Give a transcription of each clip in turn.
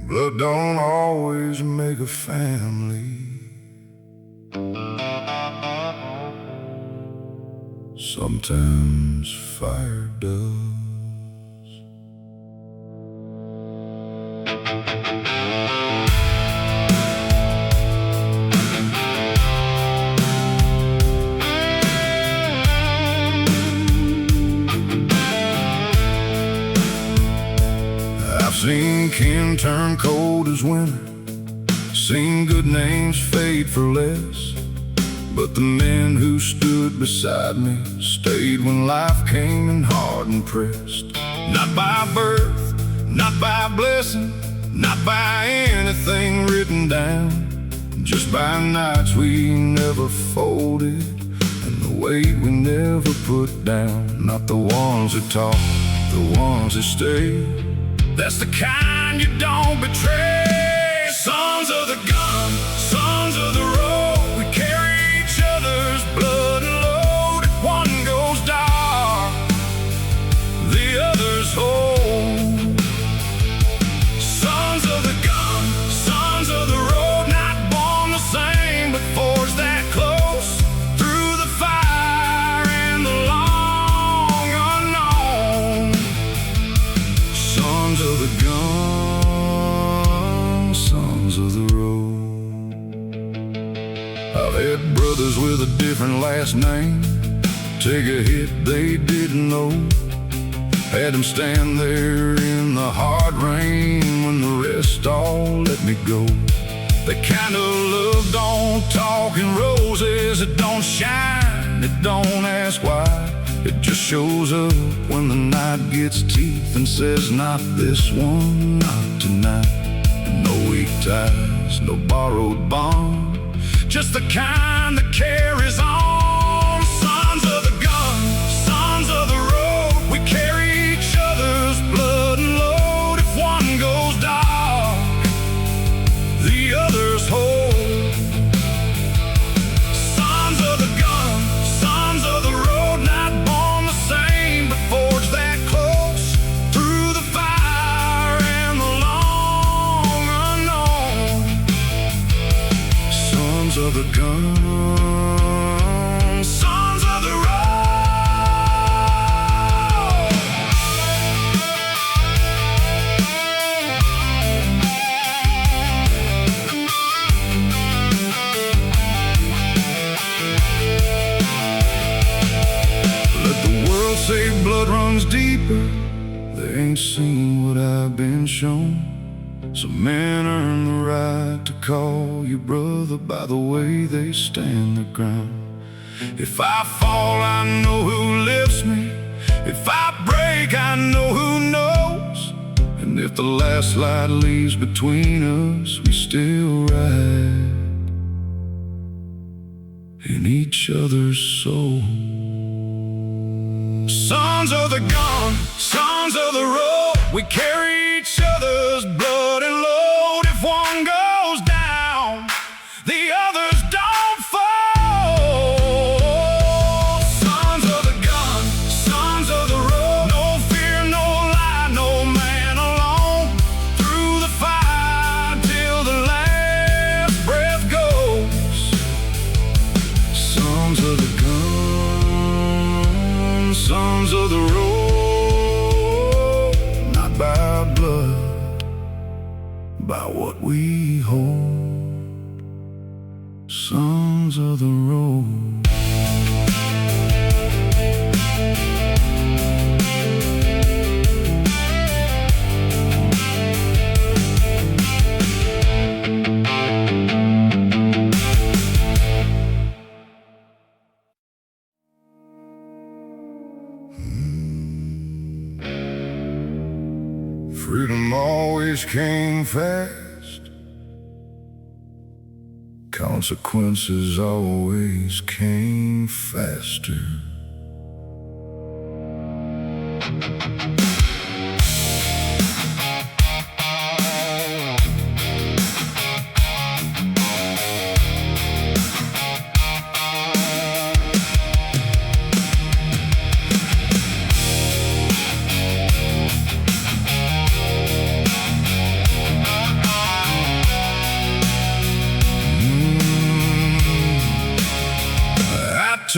Blood don't always make a family. Sometimes fire does. I've seen kin turn cold as winter, seen good names fade for less, but the men who stood beside me stayed when life came in hard and pressed. Not by birth, not by blessing, not by anything written down, just by nights we never folded and the weight we never put down. Not the ones that talk, the ones that stay. That's the kind you don't betray. Sons of the gun, sons of the road, we carry each other's blood and load. If one goes dark, the others hold. Sons of the gun, sons of the road, not born the same, but forged that close through the fire and the long unknown. Sons of the gun, sons of the road. I've had brothers with a different last name take a hit they didn't know. Had them stand there in the hard rain when the rest all let me go. That kind of love don't talk in roses, it don't shine, it don't ask why. It just shows up when the night gets teeth and says, not this one, not tonight. No weak ties, no borrowed bond, just the kind that carries on. Sons of the gun, sons of the road, we carry each other's blood and load. If one goes dark, the others hold. Sons of the gun, sons of the road, not born the same, but forged that close through the fire and the long unknown. Sons of the gun, sons of the road. Let the world say blood runs deeper, they ain't seen what I've been shown. Some men earn the right to call you brother by the way they stand their ground. If I fall, I know who lifts me. If I break, I know who knows. And if the last light leaves between us, we still ride in each other's soul. Sons of the gun, sons of the road, we carry each other's blood and load. If one goes down, the others don't fall. Sons of the gun, sons of the road, no fear, no lie, no man alone. Through the fire till the last breath goes. Sons of the gun, sons of the road, not by blood, by what we hold. Sons of the road. Freedom always came fast, consequences always came faster.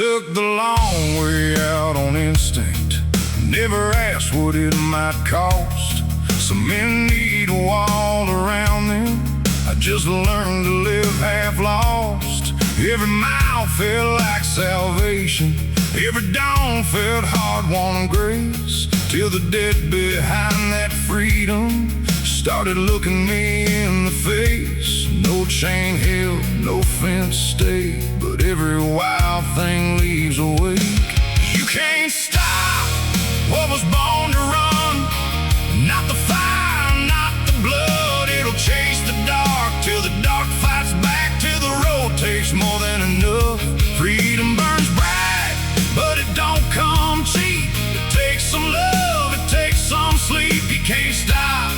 took the long way out on instinct, never asked what it might cost. Some men need a wall around them, I just learned to live half lost. Every mile felt like salvation, every dawn felt hard-won grace, till the dead behind that freedom started looking me in the face. No chain held, no fence stayed, but every wild thing leaves a wake. You can't stop what was born to run, not the fire, not the blood. It'll chase the dark till the dark fights back, till the road takes more than enough. Freedom burns bright, but it don't come cheap. It takes some love, it takes some sleep. You can't stop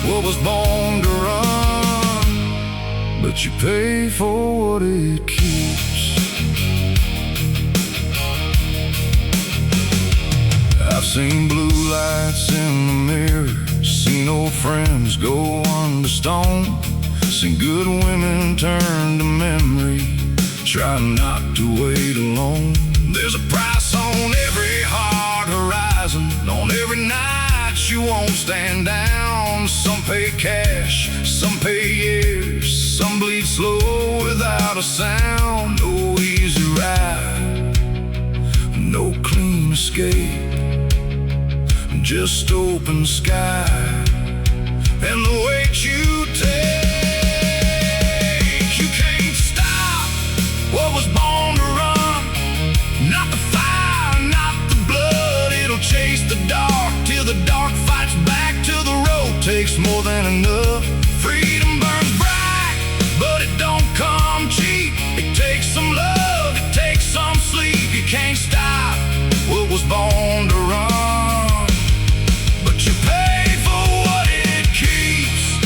what was born to run, but you pay for what it keeps. I've seen blue lights in the mirror, seen old friends go under stone, seen good women turn to memory, try not to wait alone. There's a price on every hard horizon, on every night you won't stand down. Some pay cash, some pay years, some bleed slow without a sound. No easy ride, no clean escape, just open sky and the weight you take. You can't stop what was born to run, not the fire, not the blood. It'll chase the dark till the dark fights back, till the road takes more than enough. Freedom burns bright, but it don't come cheap. It takes some love, it takes some sleep. You can't stop what was born to run, but you pay for what it keeps.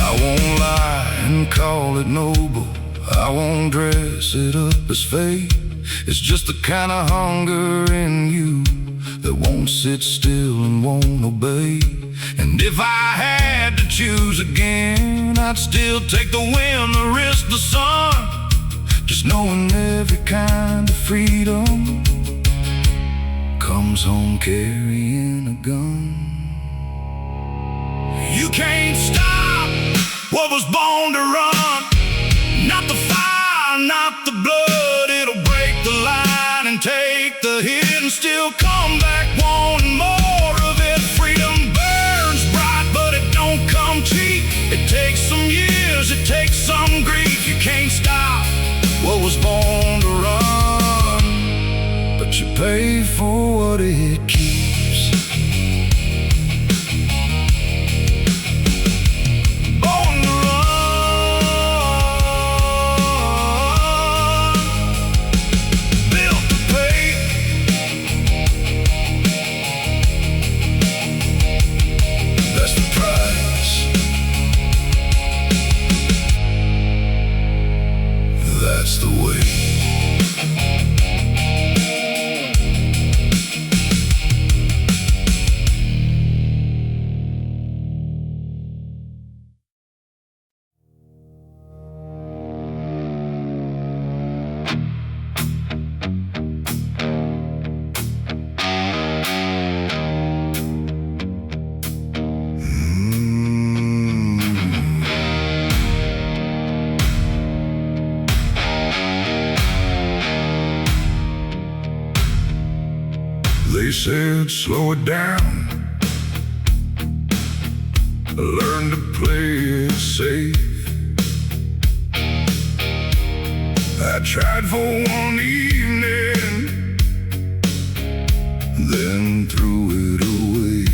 I won't lie and call it noble, I won't dress it up as fate. It's just the kind of hunger in you that won't sit still and won't obey. And if I had to choose again, I'd still take the wind, the risk, the sun, just knowing every kind of freedom comes home carrying a gun. You can't stop what was born to run, not the fire, not the blood. It'll break the line and take the hit and still come back wanting more of it. Freedom burns bright, but it don't come cheap. It takes some years, it takes some grief. You can't stop what was born to run, but you pay for what it keeps. Born to run, built to pay. That's the price. That's the way. They said, slow it down, learn to play it safe. I tried for one evening, then threw it away.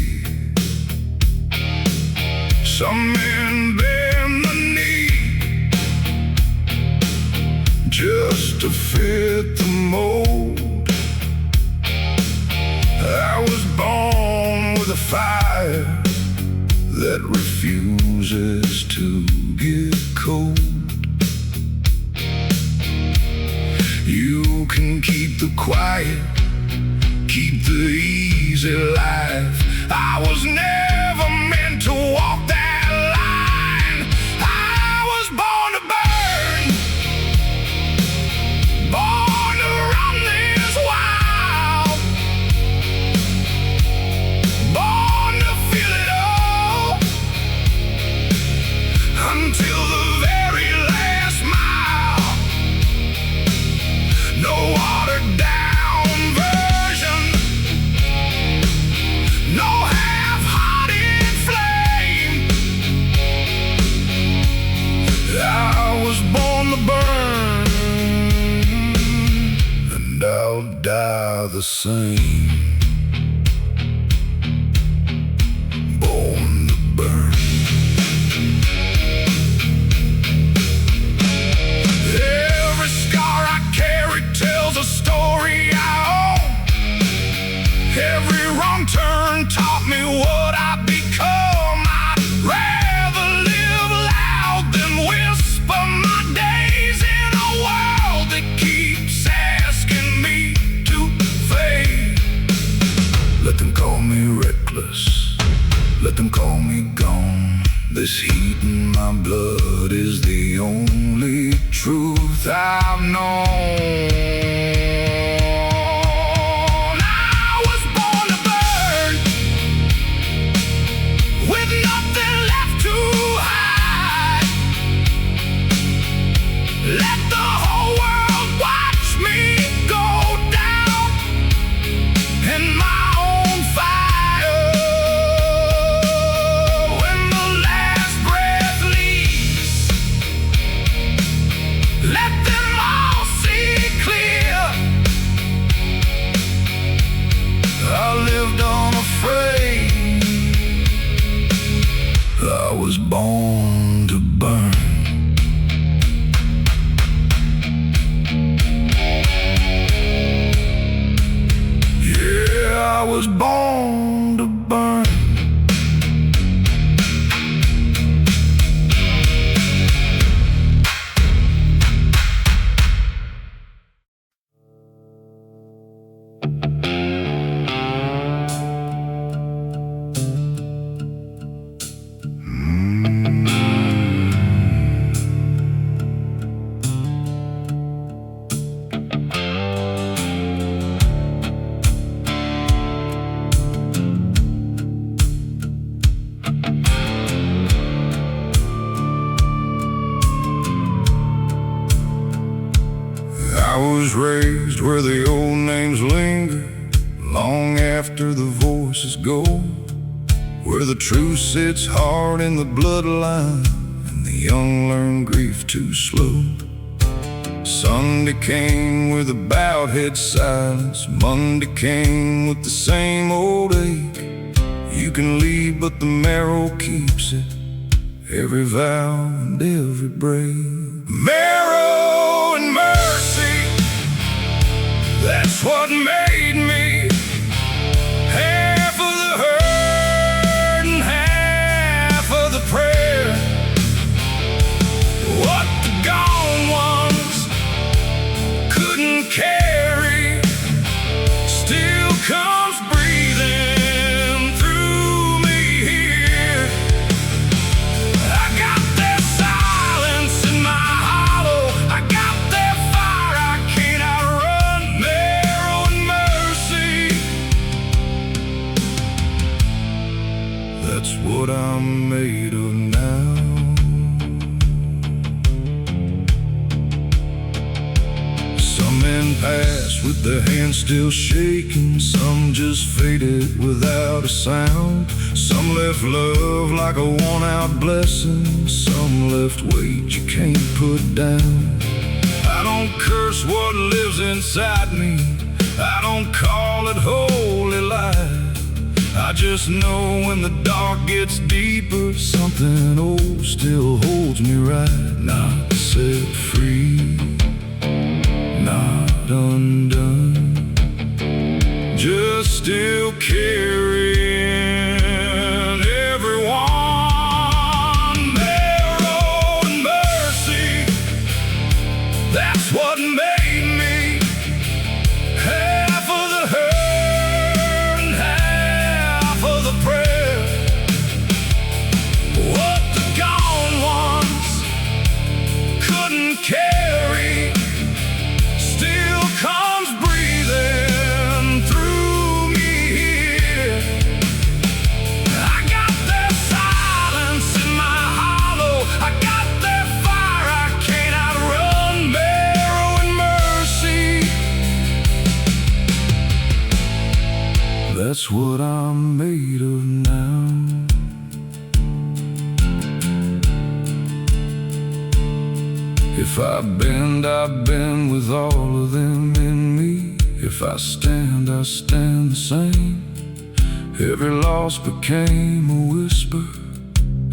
Some men bend the knee just to fit the mold. I was born with a fire that refuses to get cold. You can keep the quiet, keep the easy life, I was never meant to walk that line. I was born to burn, born to run this wild, born to feel it all until the very last mile. No watered down version, no half-hearted flame. I was born to burn, and I'll die the same. Born to burn. Every scar I carry tells a story I own. Every wrong turn taught me what I'd become. I'd rather live loud than whisper my days in a world that keeps asking me to fade. Let them call me reckless, let them call me gone. This heat in my blood is the only truth I've known. I was born to burn, with nothing left to hide. Let the whole world watch me go down in my own fire. When the last breath leaves, let them all see clear. I lived unafraid. I was born to burn. Yeah, I was born to burn. I was raised where the old names linger long after the voices go, where the truth sits hard in the bloodline and the young learn grief too slow. Sunday came with a bowed head silence, Monday came with the same old ache. You can leave but the marrow keeps it, every vow and every break. Marrow and mercy, that's what made me. Half of the hurt and half of the prayer. What the gone ones couldn't carry still comes breathing through me here. I got their silence in my hollow, I got their fire I can't outrun. Marrow and mercy, that's what I'm made of now. Some men pass with their hands still shaking, some just faded without a sound. Some left love like a worn-out blessing, some left weight you can't put down. I don't curse what lives inside me, I don't call it holy light. I just know when the dark gets deeper, something old still holds me right. Not set free, not undone, just still carrying everyone. Marrow and mercy, that's what made me. Half of the hurt and half of the couldn't carry still comes breathing through me here. I got their silence in my hollow, I got their fire I can't outrun, marrow and mercy. That's what I'm made of now. If I bend with all of them in me. If I stand the same. Every loss became a whisper,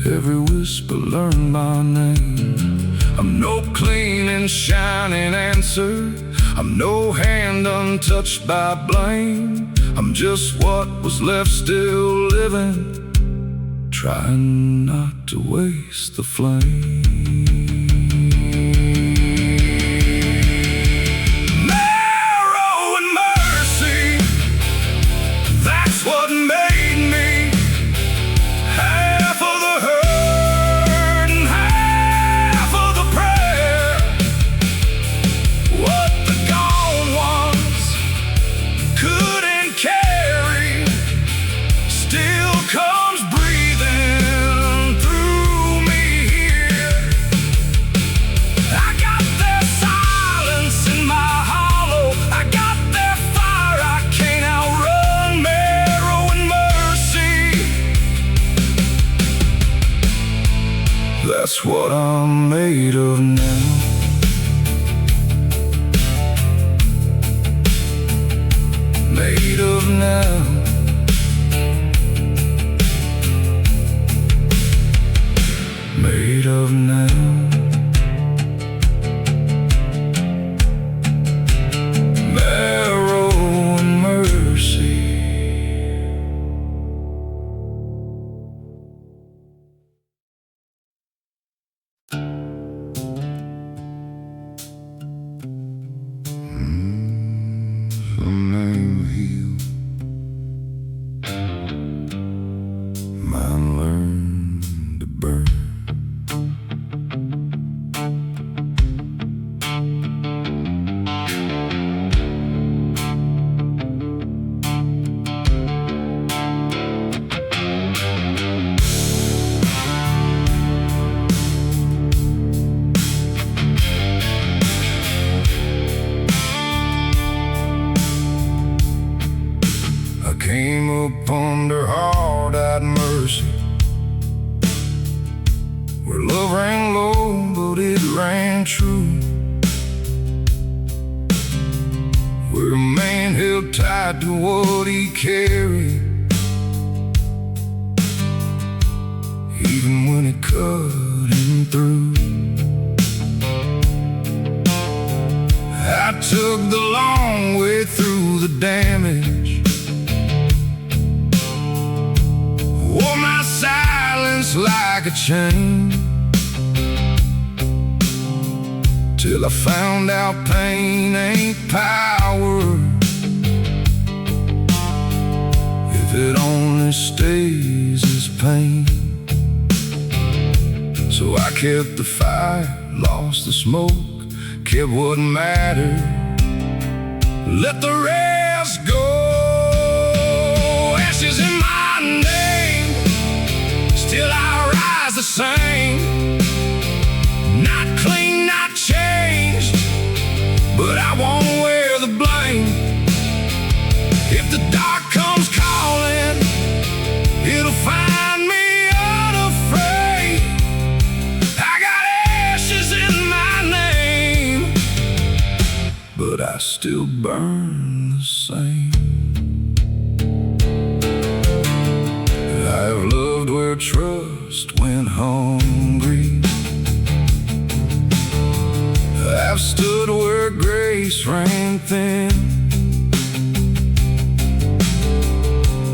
every whisper learned my name. I'm no clean and shining answer, I'm no hand untouched by blame. I'm just what was left still living, trying not to waste the flame. That's what I'm made of now. Made of now. Made of now. Marrow and mercy. Some name healed, mine learned to burn. Came up under hard-eyed mercy, where love ran low, but it ran true. Where a man held tight to what he carried, even when it cut him through. I took the long way through the damage, wore my silence like a chain, till I found out pain ain't power if it only stays as pain. So I kept the fire, lost the smoke, kept what mattered, let the rest go. Ashes in my name, still I rise the same. Not clean, not changed, but I won't wear the blame. If the dark comes calling, it'll find me unafraid. I got ashes in my name, but I still burn the same. I've loved where trust went hungry, I've stood where grace ran thin.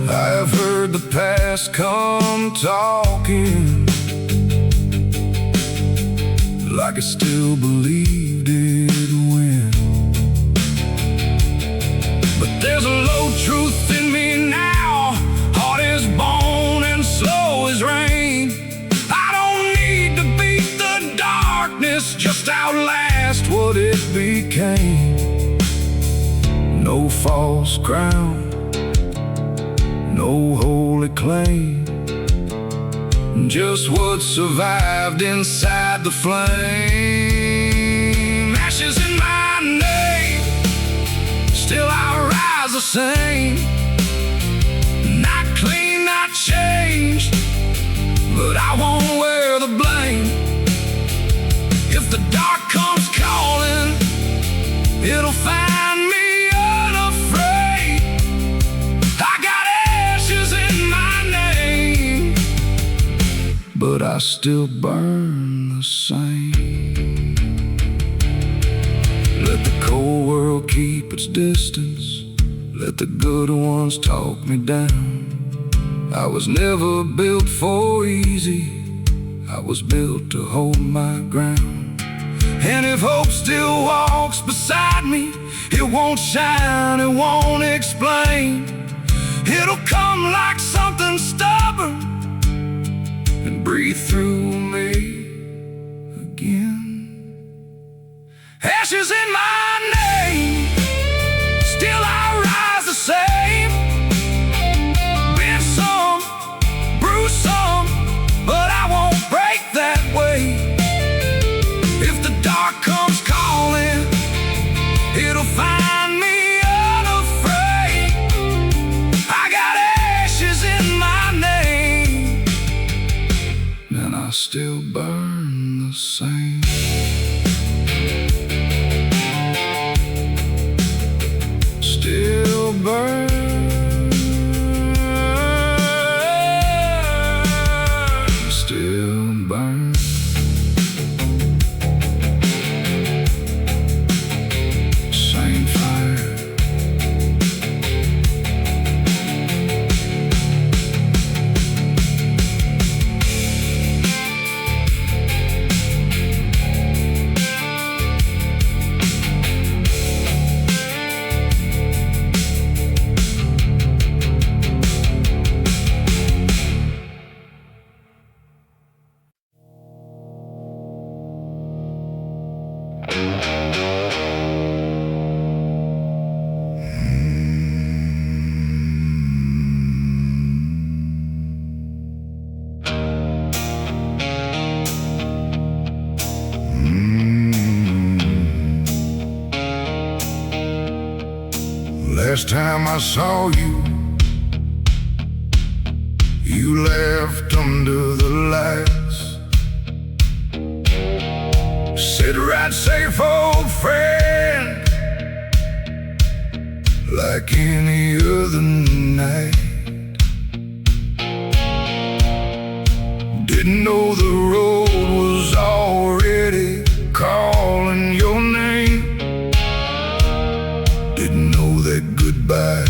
I have heard the past come talking, like I still believed it'd win. But there's a low truth in me now, heart is bone and slow as rain. I don't need to beat the darkness promise just outlast what it became. No false crown, no holy claim, just what survived inside the flame. Ashes in my name, still I rise the same. Not clean, not changed, but I won't wear the blame. If the dark comes calling, it'll find me unafraid. I got ashes in my name, but I still burn the same. Let the cold world keep its distance, let the good ones talk me down. I was never built for easy, I was built to hold my ground. And if hope still walks beside me, it won't shine, it won't explain. It'll come like something stubborn and breathe through me again. Ashes in my name, still I rise the same. Been some, bruised some, but I won't break that way. If the dark comes calling, it'll find me unafraid. I got ashes in my name, and I still burn the same. Still burn. Still burn. Same fire. Last time I saw you, you left under the lights. Said right safe, old friend, like any other night. Didn't know the road was already calling your name. Didn't know that goodbye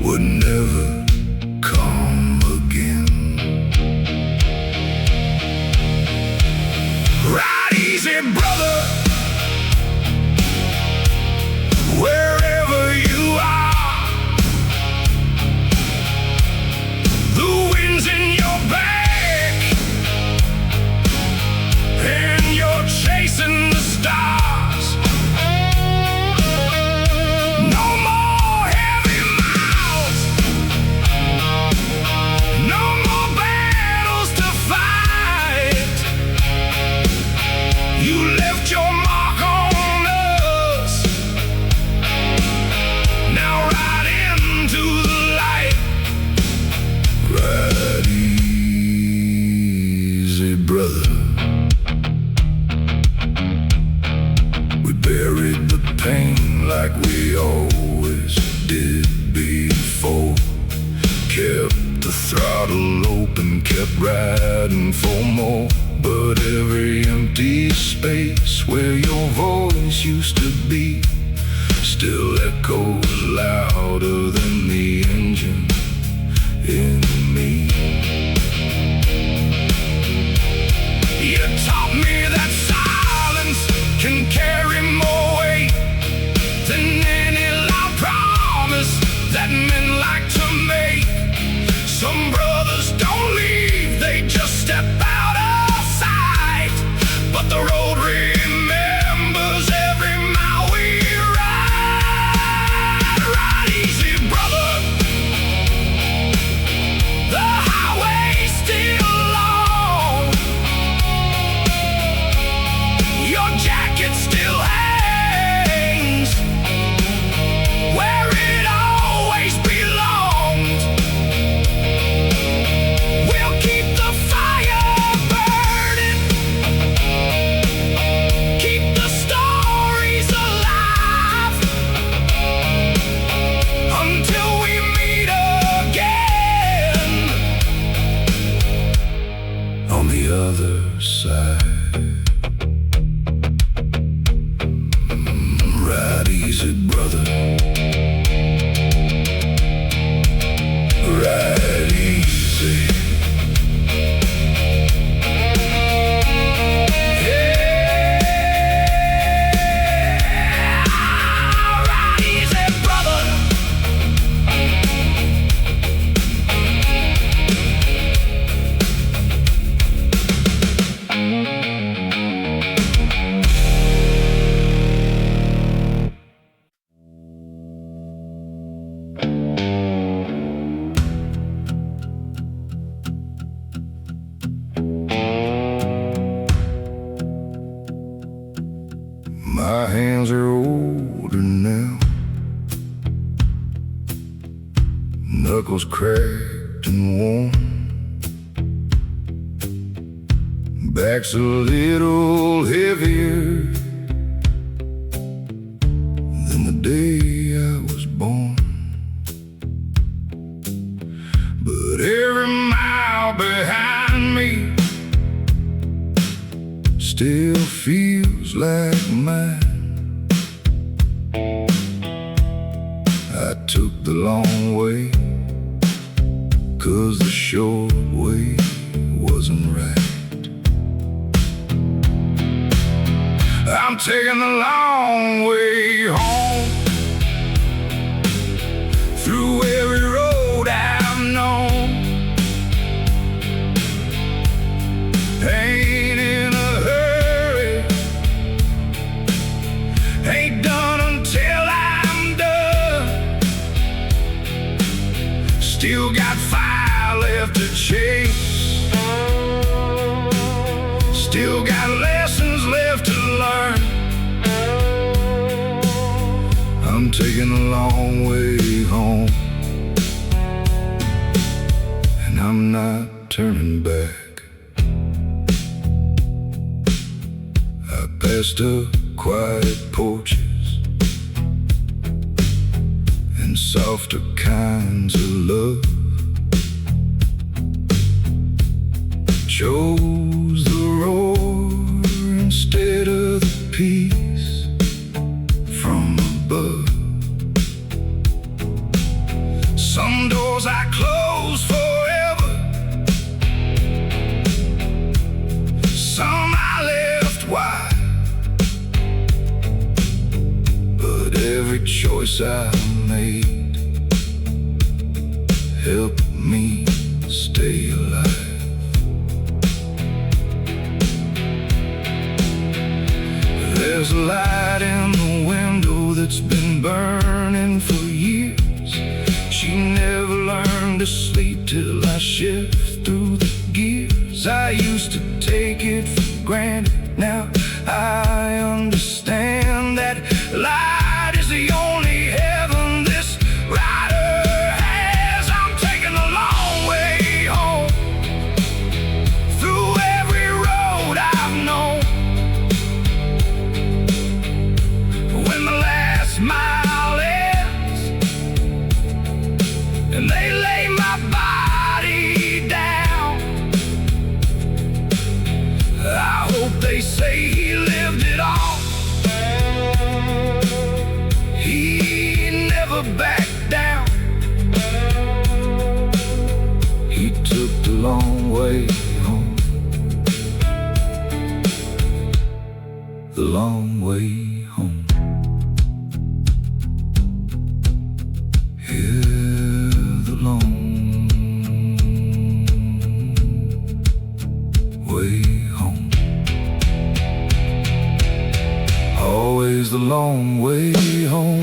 would never come again. Ride easy, brother, wherever you are. The wind's in your back, and you're chasing the stars. Brother, we buried the pain like we always did before. Kept the throttle open, kept riding for more. But every empty space where your voice used to be still echoes louder than the engine in me. You taught me that silence can carry more weight than any loud promise that men like to make. Some brothers don't leave, they just step out slide. Ride easy, brother. Ride easy. My hands are older now, knuckles cracked and worn, back's a little heavier than the day I was born. But every mile behind me still feels like mine. I took the long way, 'cause the short way wasn't right. I'm taking the long way home, through every road I've known. Ain't in a hurry, ain't done until I'm done. Still got fire left to chase, still got lessons left to learn. I'm taking a long way home, and I'm not turning back. I passed up quiet porches and softer kinds of love, chose the roar instead of the peace from above. Some doors I close forever, some I left wide, but every choice I made helped me stay alive. There's a light in the window that's been burning for years. She never learned to sleep till I shift through the gears. I used to take it for granted, now I understand that light is the only heaven this rider has. I'm taking a long way home, through every road I've known. When the last mile ends and they lay my body down, I hope they say he lived it all. He never backed down. He took the long way home, the long way home. The long way home. Always the long way home.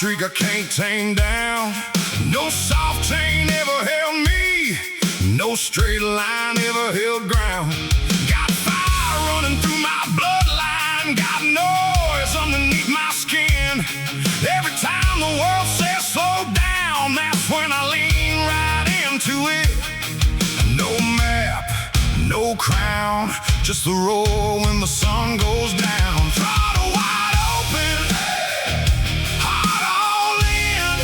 streak I can't tame down. No soft chain ever held me, no straight line ever held ground. Got fire running through my bloodline, got noise underneath my skin. Every time the world says slow down, that's when I lean right into it. No map, no crown, just the roar when the sun goes down. Throttle wide open, heart all in,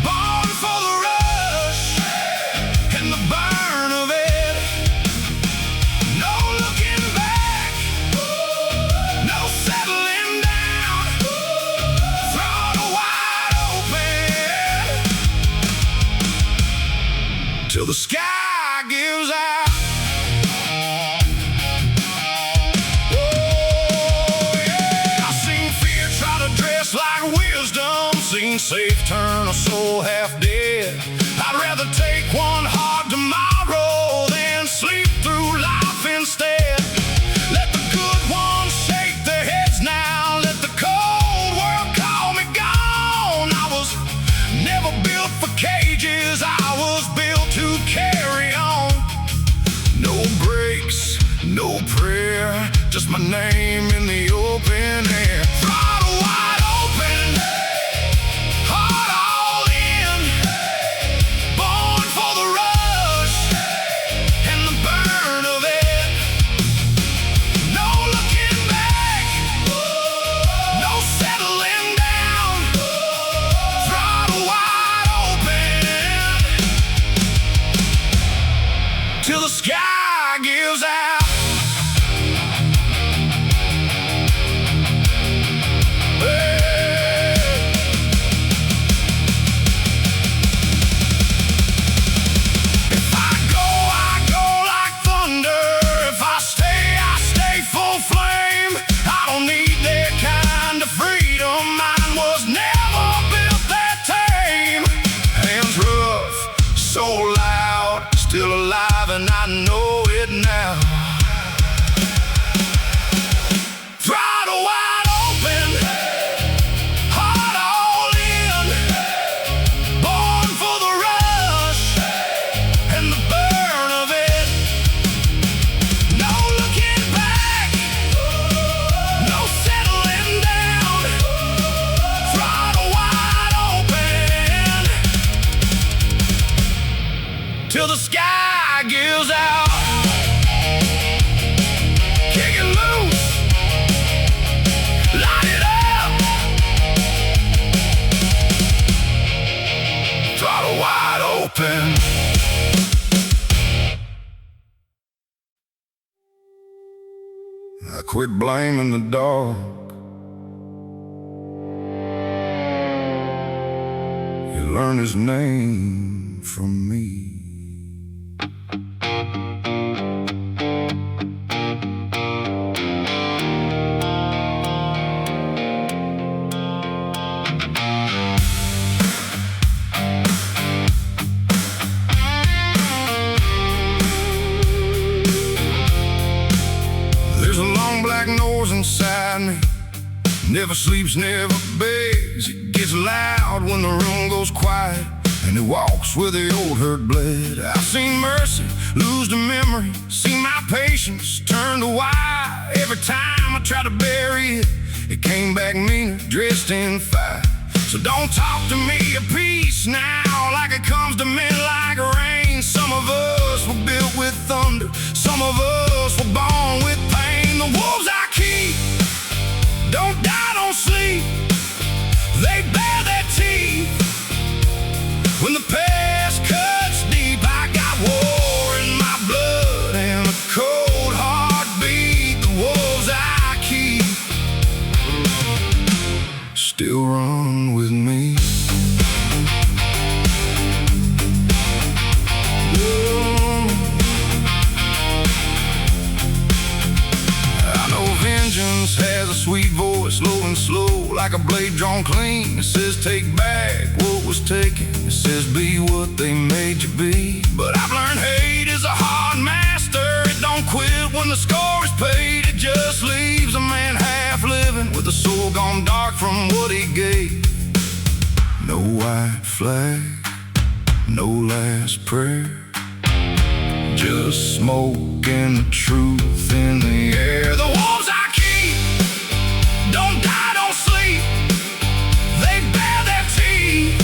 born for the rush and the burn of it. No looking back, no settling down. Throttle wide open till the sky gives out. Seen safe turn a soul half dead. I'd rather take one hard tomorrow than sleep through life instead. Let the good ones shake their heads now, let the cold world call me gone. I was never built for cages, I was built to carry on. No breaks, no prayer, just my name in the open air. Throttle wide open, till the sky gives out. If I go like thunder. If I stay full flame. I don't need that kind of freedom. Mine was never built that tame. Hands rough, soul loud, still alive, and I know it now. Throttle wide open, heart all in, born for the rush and the burn of it. No looking back, no settling down. Throttle wide open till the sky gives out. Kick it loose, light it up. Throttle wide open. I quit blaming the dog. He learned his name from me. There's a long black nose inside me, never sleeps, never begs. It gets loud when the room goes quiet, and it walks where the old herd bled. I've seen mercy lose to memory, seen my patience turn to wire. Every time I try to bury it, it came back meaner, dressed in fire. So don't talk to me of peace now like it comes to men like rain. Some of us were built with thunder, some of us were born with pain. The wolves I keep don't die, don't sleep, they bare their teeth. When the past cuts deep, I got war in my blood and a cold heartbeat. The wolves I keep still run with me. I know vengeance has a sweet voice, low and slow, like a blade drawn clean. It says take back what was taken, it says be what they made you be. But I've learned hate is a hard master. It don't quit when the score is paid. It just leaves a man half living with a soul gone dark from what he gave. No white flag, no last prayer, just smoke and the truth in the air. The wolves I keep don't die, don't sleep. They bare their teeth.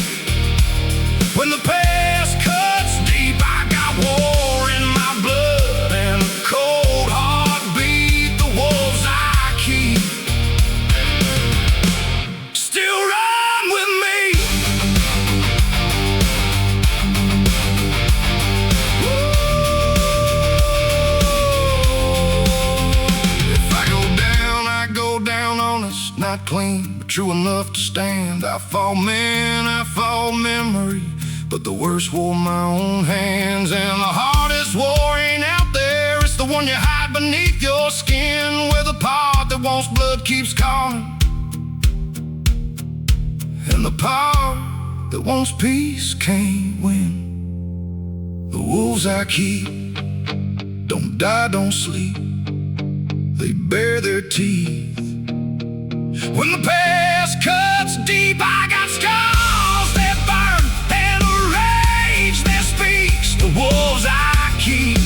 When the past cuts deep, I got war in my blood and a cold heartbeat. The wolves I keep still run with me. If I go down honest, not clean, but true enough to stand. I fought men, I fought memory, but the worst wore my own hands. And the hardest war ain't out there, it's the one you hide beneath your skin, where the part that wants blood keeps calling, and the power that wants peace can't win. The wolves I keep don't die, don't sleep. They bare their teeth. When the past cuts deep, I got scars that burn and a rage that speaks. The wolves I keep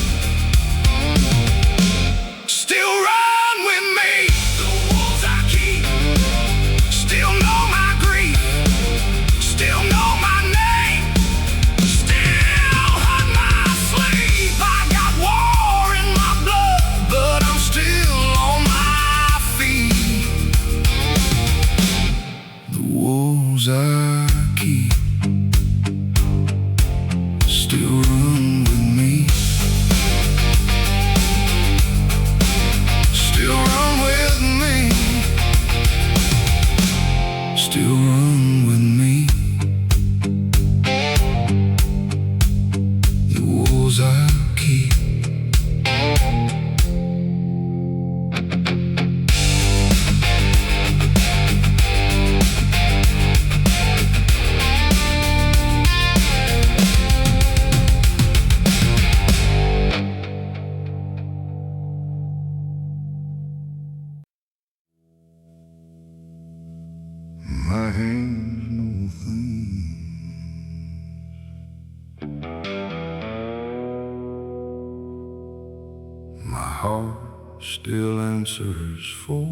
still run with me. The wolves I keep still know my grief, still know my name, still hunt my sleep. I got war in my blood, but I'm still on my feet. The wolves I keep still run with me. Still run with me. Still run with me. The wolves I keep. My hands know things. My heart still answers for.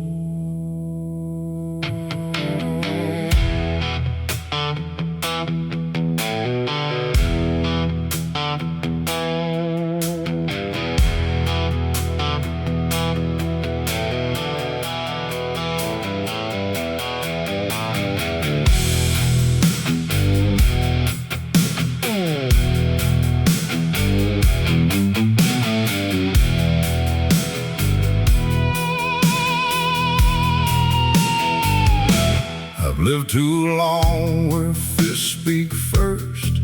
I've lived too long where fists speak first,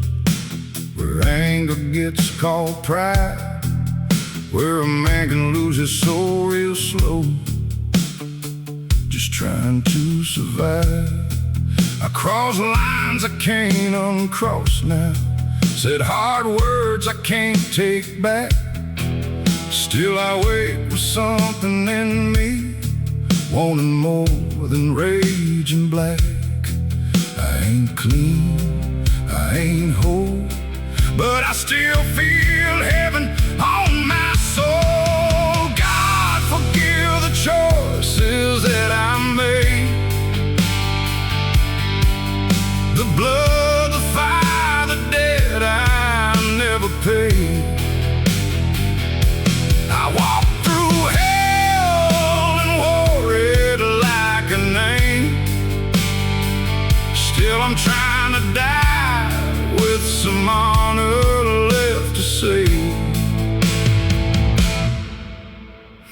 where anger gets called pride, where a man can lose his soul real slow, just trying to survive. I crossed lines I can't uncross now, said hard words I can't take back. Still I wait with something in me, wanting more than rage and black. I ain't clean, I ain't whole, but I still feel heaven on my soul. God, forgive the choices that I made, the blood, the fire, the debt I never paid. I walked through hell and wore it like a name. Still I'm trying to die with some honor left to say.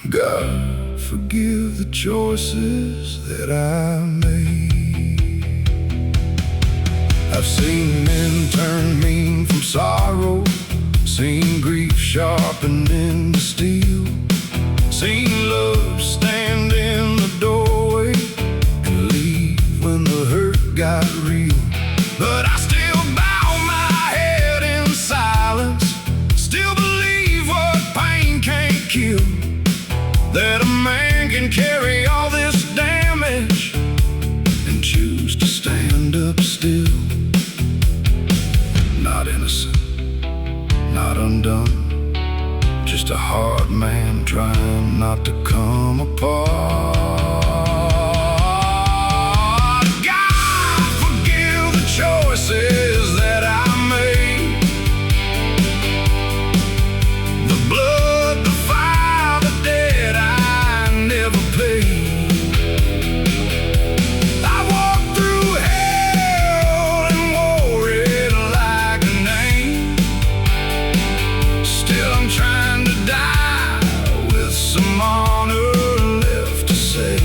God, forgive the choices that I made. I've seen men turn mean from sorrow, seen grief sharpened into steel, seen love stand in the doorway and leave when the hurt got real. But I still bow my head in silence, still believe what pain can't kill, that a man can carry all this damage and choose to stand up still. man trying not to come apart. God, forgive the choices that I made. The blood, the fire, the debt I never paid. I walked through hell and wore it like a name. Still I'm trying to die with some honor left to say.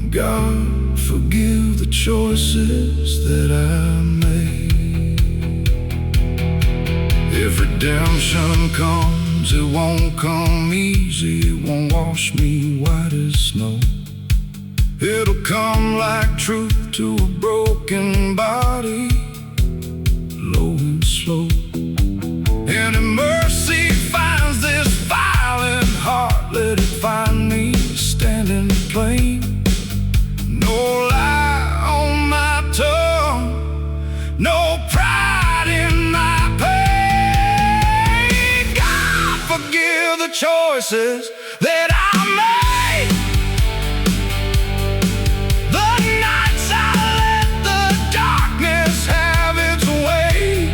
God, forgive the choices that I made. If redemption comes, it won't come easy. It won't wash me white as snow. It'll come like truth to a broken body, low and slow. And if mercy finds this violent heart, let it find me standing plain. No lie on my tongue, no pride in my pain. God, forgive the choices that I made. The nights I let the darkness have its way.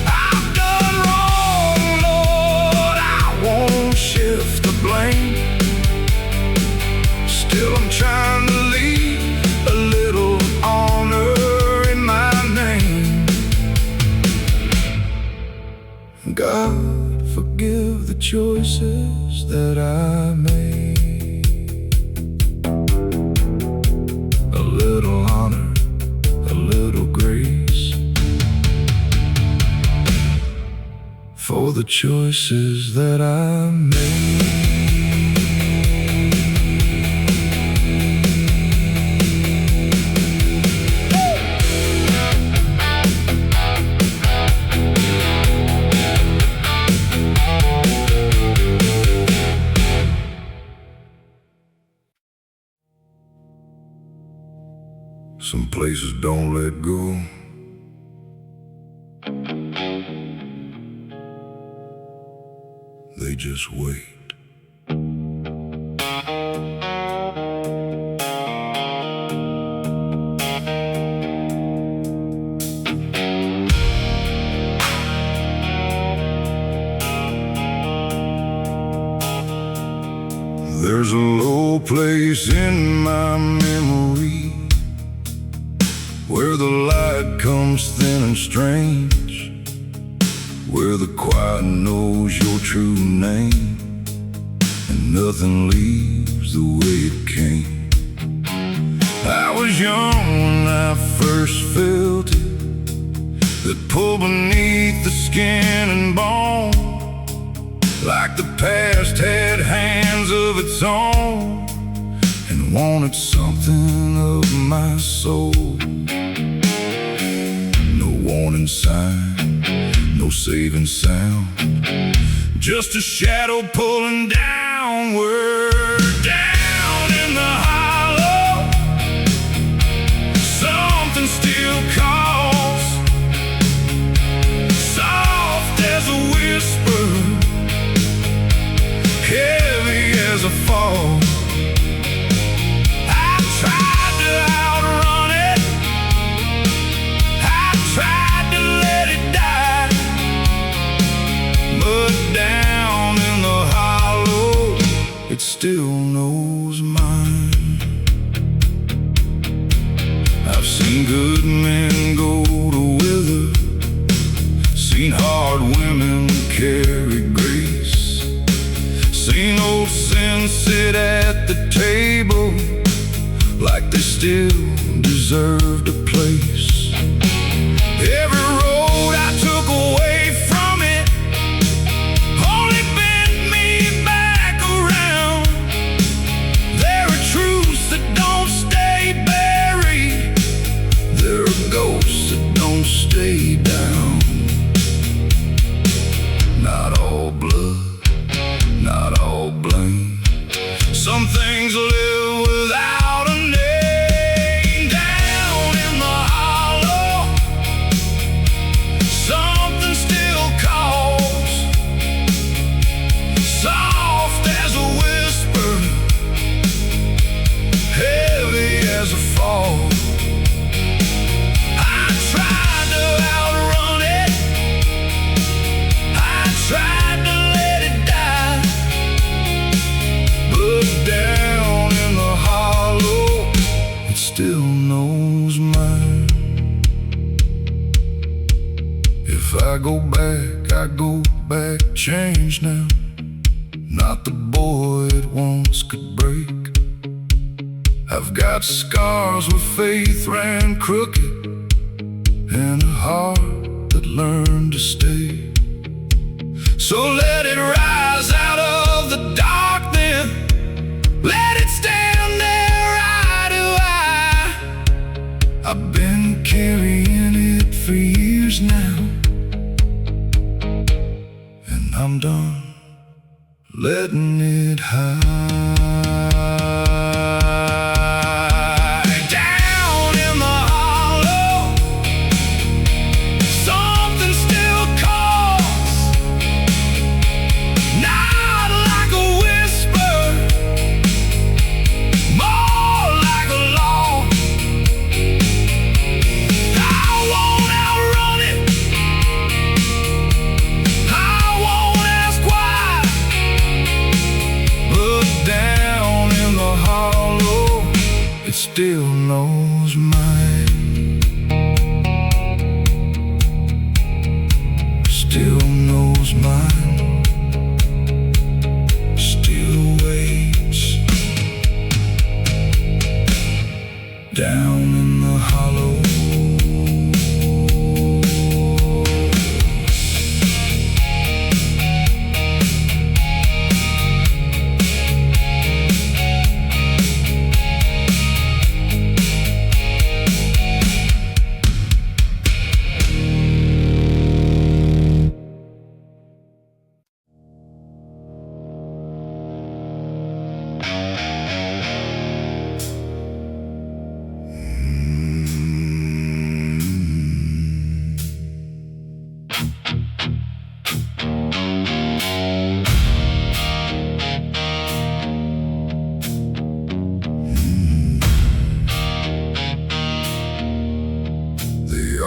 I've done wrong, Lord, I won't shift the blame. Still I'm trying to leave a little honor in my name. God, forgive the choices that I made. A little honor, a little grace, for the choices that I made. Some places don't let go. They just wait. There's a low place in my memory where the light comes thin and strange, where the quiet knows your true name, and nothing leaves the way it came. I was young when I first felt it, that pull beneath the skin and bone, like the past had hands of its own and wanted something of my soul. No warning sign, no saving sound, just a shadow pulling downward. Down in the hollow, something still calls, soft as a whisper, heavy as a fall. I tried to outrun it, I tried to let it die, but down in the hollow, it still knows mine. I've seen good men go to wither, seen hard women carry grace, seen old sin sit at the table like they still deserved a place. Every road I took away from it only bent me back around. There are truths that don't stay buried, there are ghosts that don't stay down. Not all blood, not all blame, some things live without a name. Down in the go back, change now. Not the boy it once could break. I've got scars where faith ran crooked, and a heart that learned to stay. So let it rise out of the dark then. Let it stand there eye to eye. I've been carrying it for years now, and I'm done letting it hide. Down in the hollow, something still calls. Not like a whisper, more like a law. I won't outrun it, I won't ask why. But down in the hollow, it still knows mine. Still knows mine. Still waits. Down in the hollow.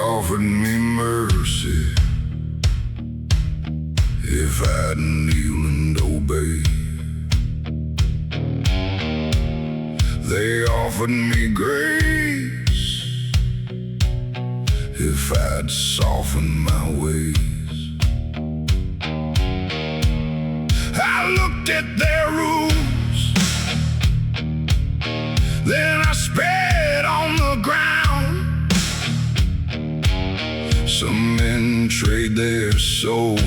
Offered me mercy if I'd kneel and obey. They offered me grace if I'd soften my ways. I looked at their rules, then I spat on the ground. Some men trade their soul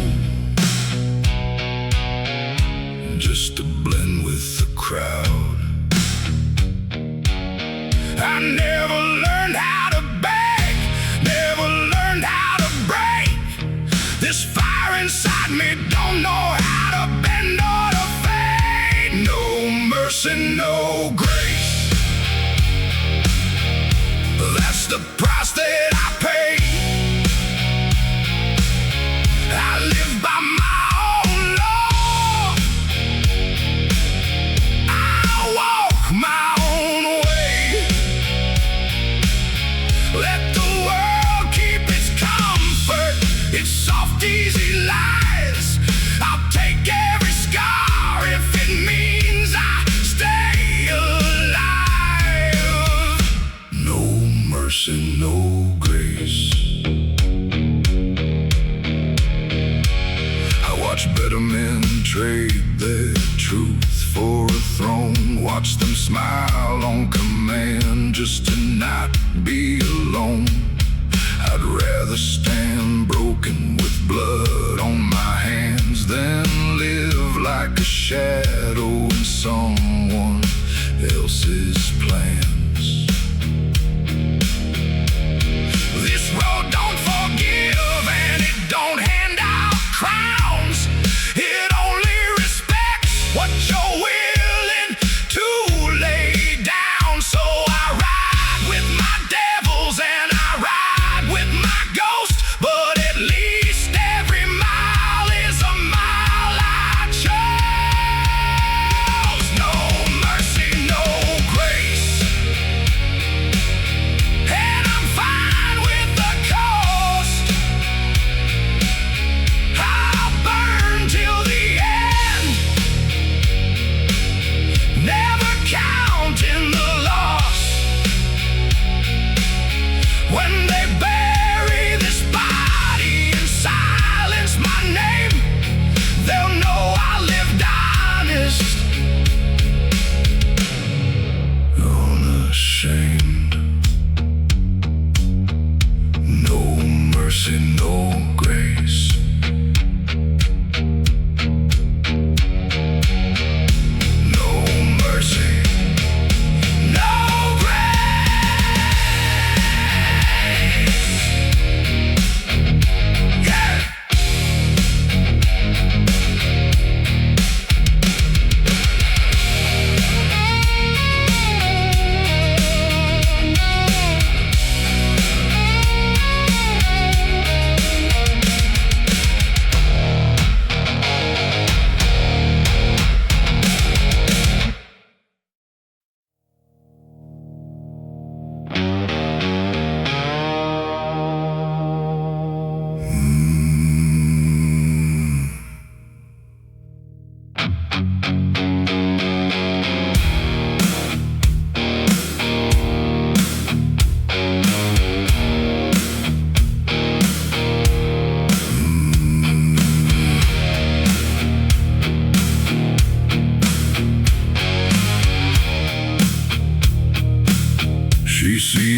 just to blend with the crowd. I never learned how to beg, never learned how to break. This fire inside me don't know how to bend or to fade. No mercy, no grace. That's the price that I pay. I live by my own law. I walk my own way. Let the world keep its comfort, its soft, easy lies. I'll take every scar if it means I stay alive. No mercy, no grace. Watch better men trade their truth for a throne. Watch them smile on command just to not be alone. I'd rather stand broken with blood on my hands than live like a shadow in someone else's plans. This road don't forgive and it don't hand out crowns. It only respects what you're willing to lay down. So I ride with my devils and I ride with my ghost, but at least every mile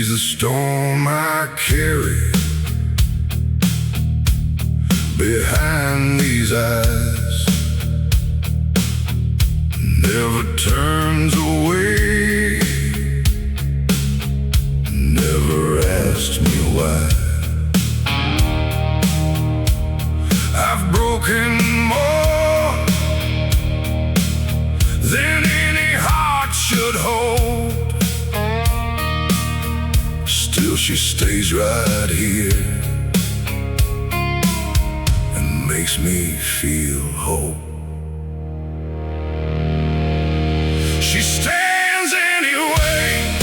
She's the storm I carry behind these eyes, never turns away, never asks me why. I've broken more than any heart should hold. Still she stays right here and makes me feel whole. She stands anyway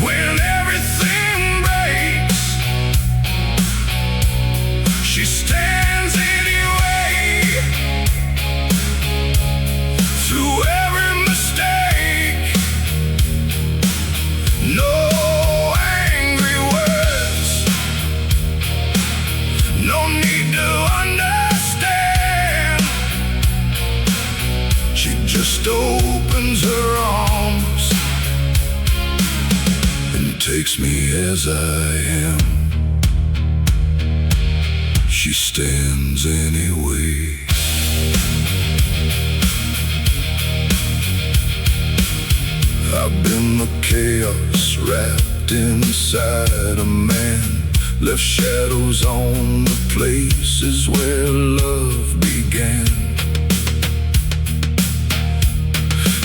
when everything breaks. She stands anyway through every mistake. No angry words, no need to understand. She just opens her arms and takes me as I am. She stands anyway. I've been the chaos wrapped inside a man, left shadows on the places where love began.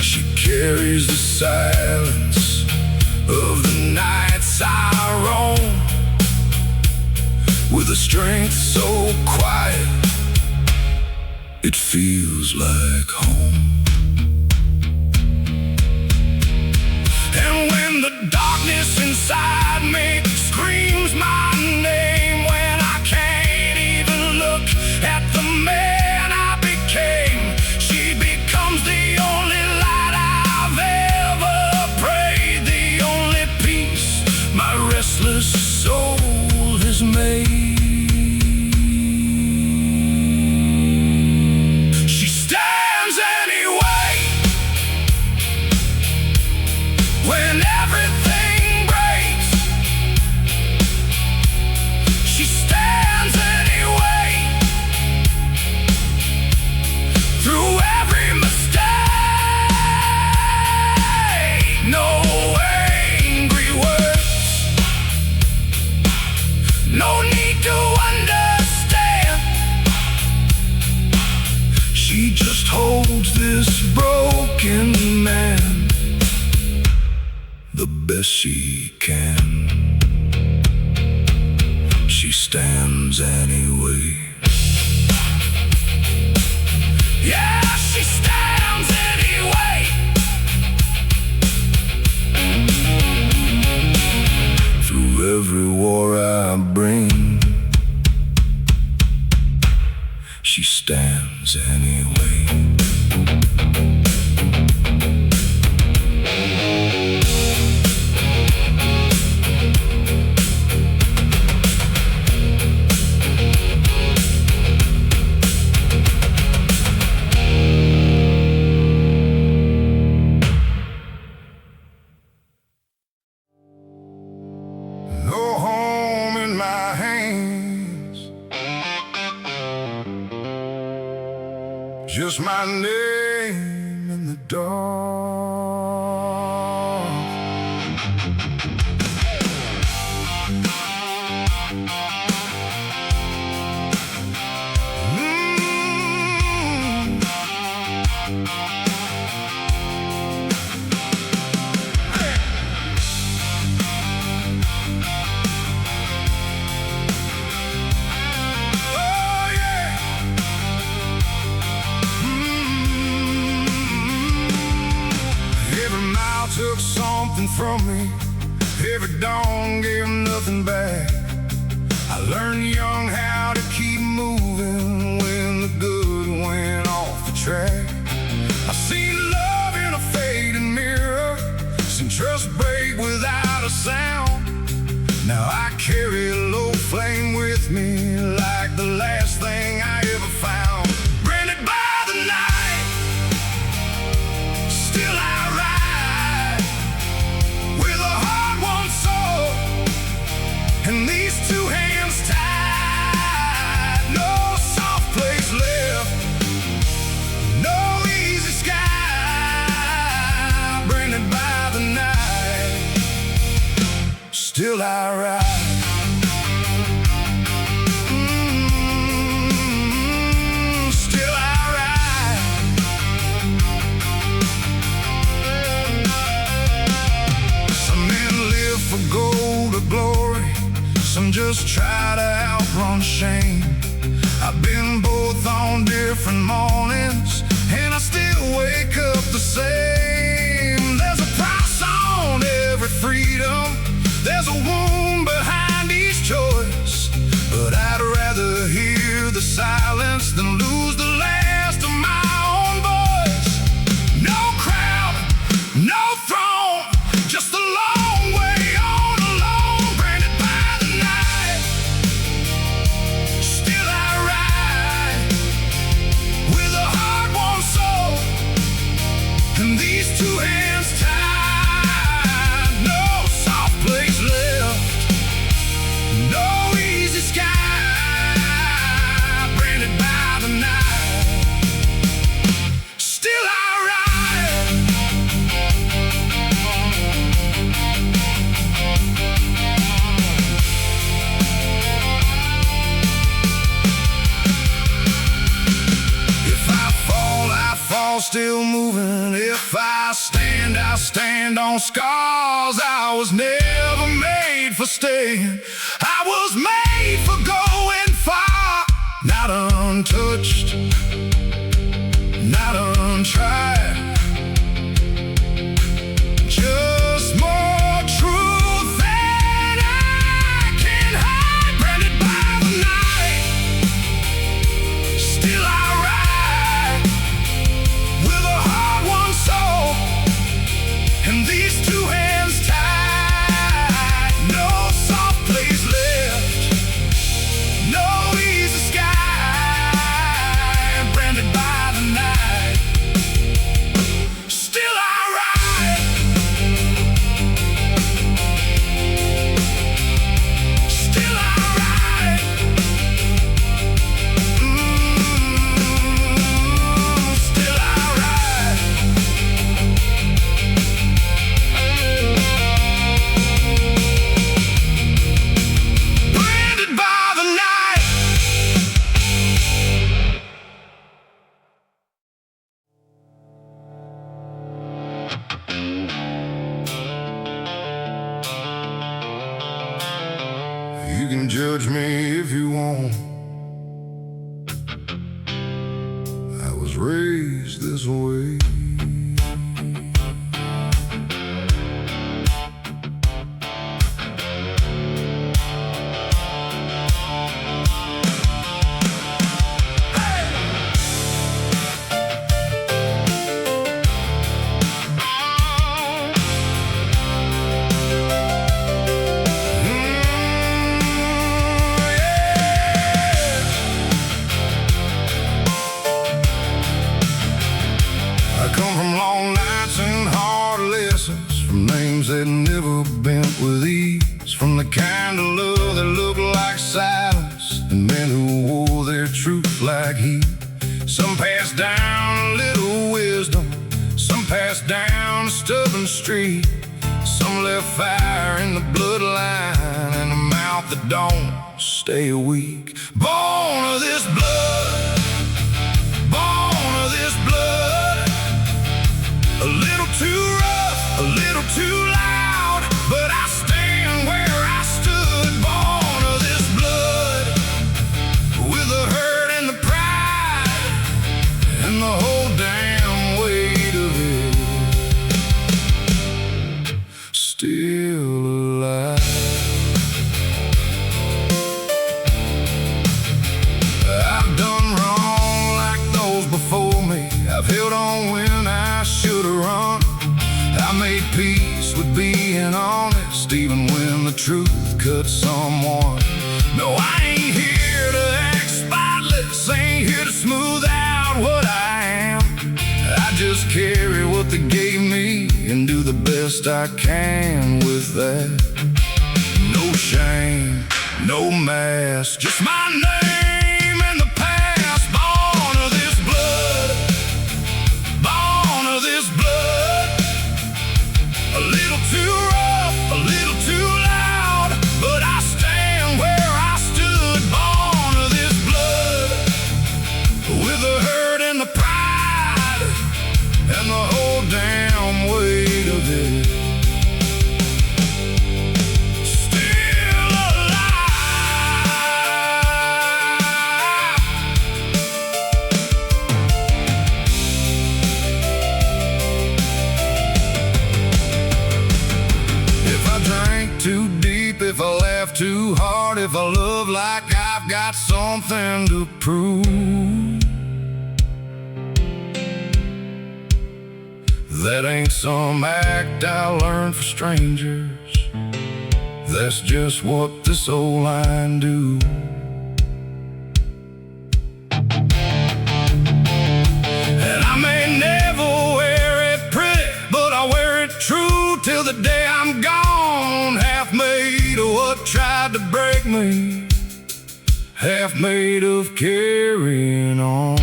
She carries the silence of the nights I roam, with a strength so quiet it feels like home. And when the darkness inside me screams my name, when I can't even look at the man I became, she becomes the only light I've ever prayed, the only peace my restless soul has made. She stands anyway when everything breaks. She stands anyway through every mistake. No angry words, no need to understand. She just holds this broken man the best she can. She stands anyway. Yeah, she stands anyway. Through every war I bring, she stands anyway. No home in my hands, just my name in the dark. Oh yeah. Every mile took something from me, every dawn gave nothing back. I learned young how to keep moving when the good went off the track. I seen love in a fading mirror, seen trust break without a sound. Now I carry a low flame with me like the last thing I ever found. Branded by the night, still I ride. still I ride. Still I ride. Some men live for gold or glory, some just try to outrun shame. I've been both on different mornings, and I still wake up the same. There's a price on every freedom, there's a wound behind each choice, but I'd rather hear the silence than lose the last of my own voice. No crowd, no throne, just a long way on alone, branded by the night. Still I ride with a hard-won soul, and these two hands tied. No soft place left, no easy sky, branded by the night. Still I ride. If I fall still moving. If I stand on scars. I was never made for staying, I was made for going far. Not untouched, not untried, just more truth than I can hide, branded by the night. Still I ride with a hard-won soul, and these two hands tied. No soft place left, no easy sky, branded by the night. Still I ride. Still I ride. Still I ride. Branded by the night. You can judge me if you want. I was raised this way. I come from long nights and hard lessons, from names that never bent with ease, from the kind of love that looked like silence, and men who wore their truth like heat. Some passed down a little wisdom, some passed down a stubborn street, some left fire in the bloodline and a mouth that don't stay weak. Born of this blood, born of this blood. A little too rough, a little too loud, but I stand where I stood. Born of this blood, with the hurt and the pride, and the whole damn weight of it. Still alive. I've done wrong like those before me. I've held on when I should've run. I made peace with being honest, even when the truth cut someone. No, I ain't here to act spotless, ain't here to smooth out what I am. I just carry what they gave me and do the best I can with that. No shame, no mask, just my name and the past. Born of this blood, born of this blood. A little too rough, a little too loud, got something to prove. That ain't some act I learned for strangers. That's just what this old line do. And I may never wear it pretty, but I wear it true till the day I'm gone. Half made of what tried to break me, half made of carrying on.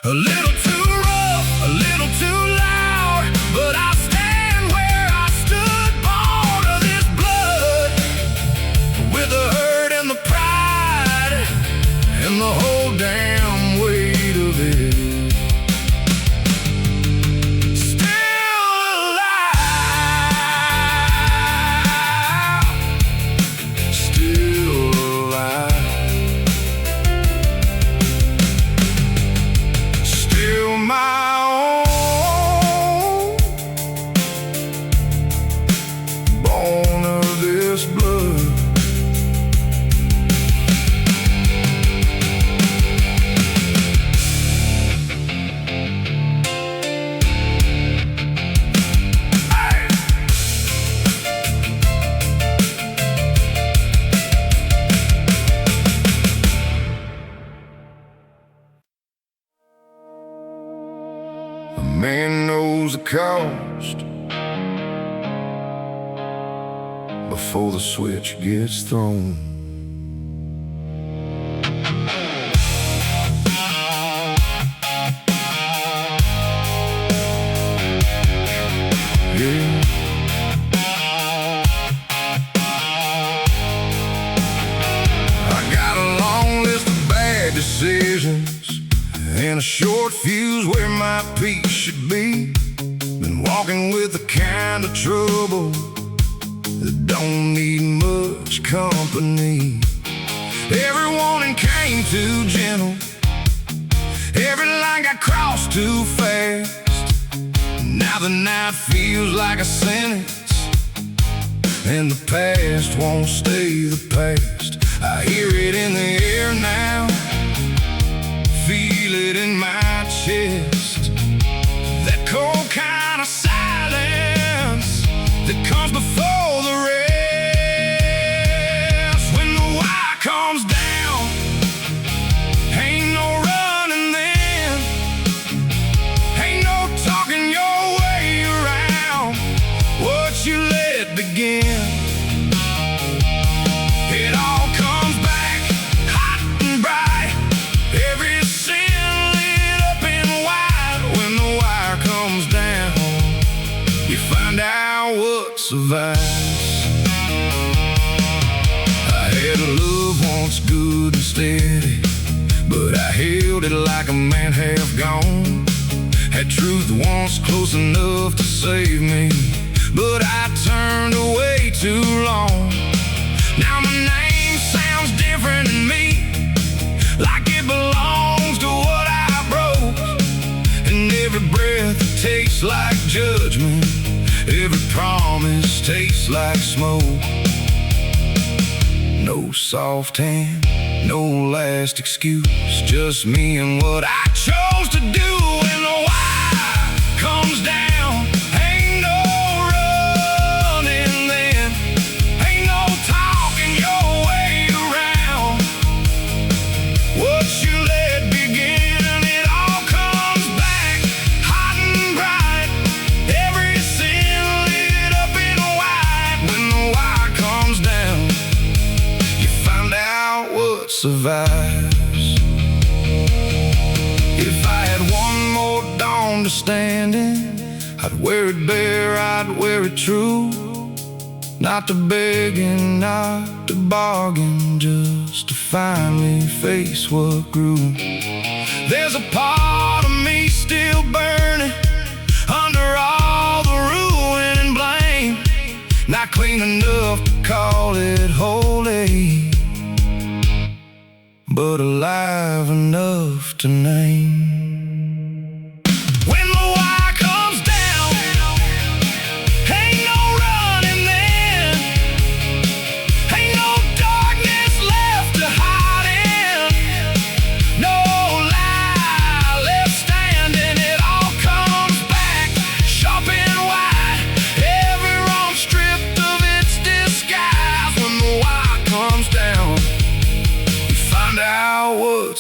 A little too rough, a little too loud, but I stand where I stood. Born of this blood, with the hurt and the pride, and the whole damn weight of it. Still alive, still alive. My own, born of this blood. A man knows the cost before the switch gets thrown. Yeah. I got a long list of bad decisions and a short fuse where my peace should be. Been walking with the kind of trouble that don't need much company. Every warning came too gentle, every line got crossed too fast. Now the night feels like a sentence, and the past won't stay the past. I hear it in the air now, feel it in my chest. That cold kind of silence that comes before the rest. When the wire comes down, ain't no running then, ain't no talking your way around what you let begin. It all comes back hot and bright, every sin lit up in white. When the wire comes down, you find out what survives. I had a love once good and steady, but I held it like a man half gone. Had truth once close enough to save me, but I turned away too long. Now my name sounds different in me, like it belongs to what I broke. And every breath tastes like judgment, every promise tastes like smoke. No soft hand, no last excuse, just me and what I chose to do. When the wire comes down, ain't no running then, ain't no talking your way around what you let begin. It all comes back hot and bright, every sin lit up in white. When the wire comes down, you find out what survives. If I had one more dawn to stand in, I'd wear it bare, I'd wear it true. Not to beg and not to bargain, just to finally face what grew. There's a part of me still burning under all the ruin and blame, not clean enough to call it holy, but alive enough to name. When the wire comes down,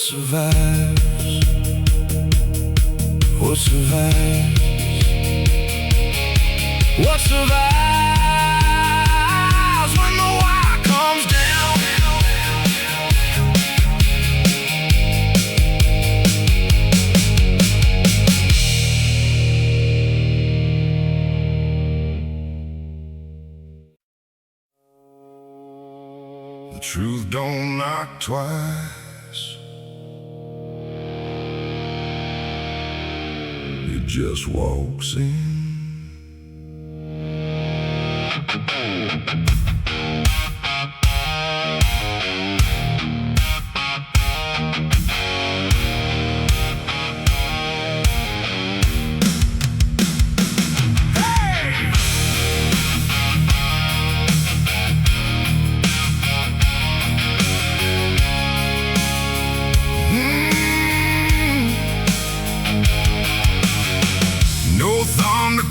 survives? What survives? What survives when the wire comes down? The truth don't knock twice. It just walks in.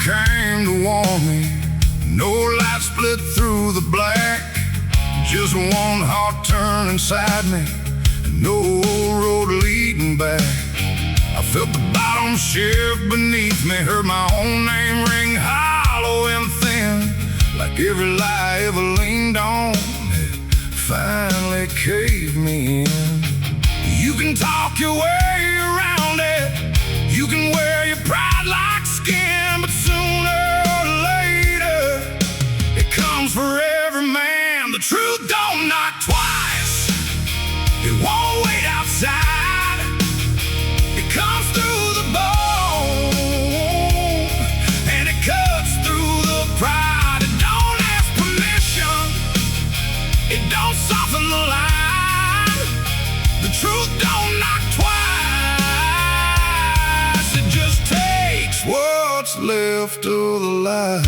Came to warn me, no light split through the black. Just one heart turn inside me, and no road leading back. I felt the bottom shift beneath me, heard my own name ring hollow and thin, like every lie ever leaned on had finally caved me in. You can talk your way around it, you can wear your pride like skin, but sooner or later it comes for every man. The truth don't knock twice, it won't wait outside. It comes through the bone and it cuts through the pride. It don't ask permission, it don't soften the line. The truth don't knock twice, it just takes what's left of the lie.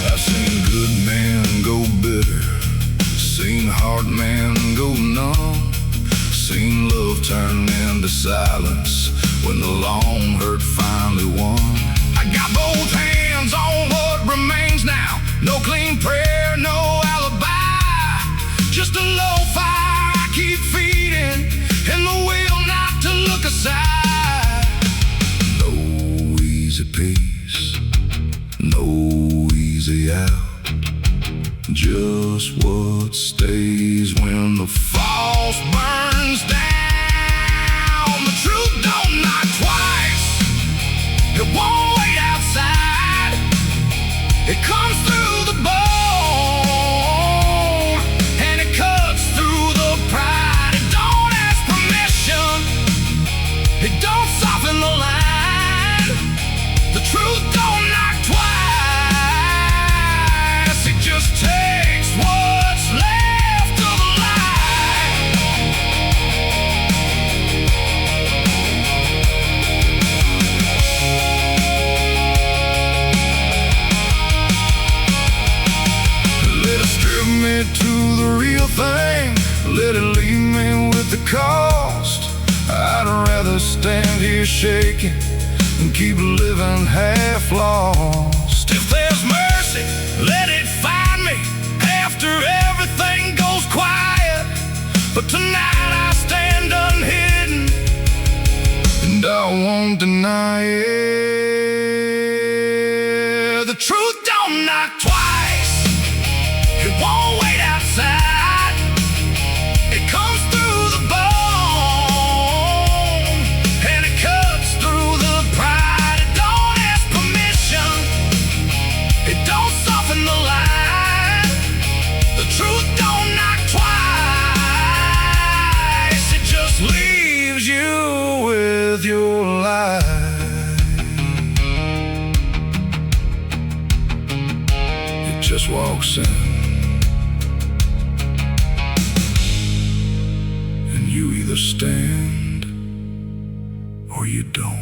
I've seen good men go bitter, seen hard men go numb, seen love turn into silence when the long hurt finally won. I got both hands on what remains now, no clean prayer, no alibi, just a low fire I keep feeding, and the will not to look aside. No easy peace, no easy out, just what stays when the false burns down. The truth don't knock twice, it won't wait outside. It comes through the bone and it cuts through the pride. It don't ask permission, it don't soften the line. The truth don't knock twice, it just takes what's left of the lie. Let it strip me to the real thing, let it leave me with the cost. I'd rather stand here shaking than keep living half lost. If there's mercy, let it find me after everything goes quiet. But tonight I stand unhidden, and I won't deny it. The truth don't knock twice, it won't wait outside. It comes through the bone and it cuts through the pride. It don't ask permission, it don't soften the line. The truth don't knock twice, it just leaves you with your life. It just walks in, and you either stand or you don't.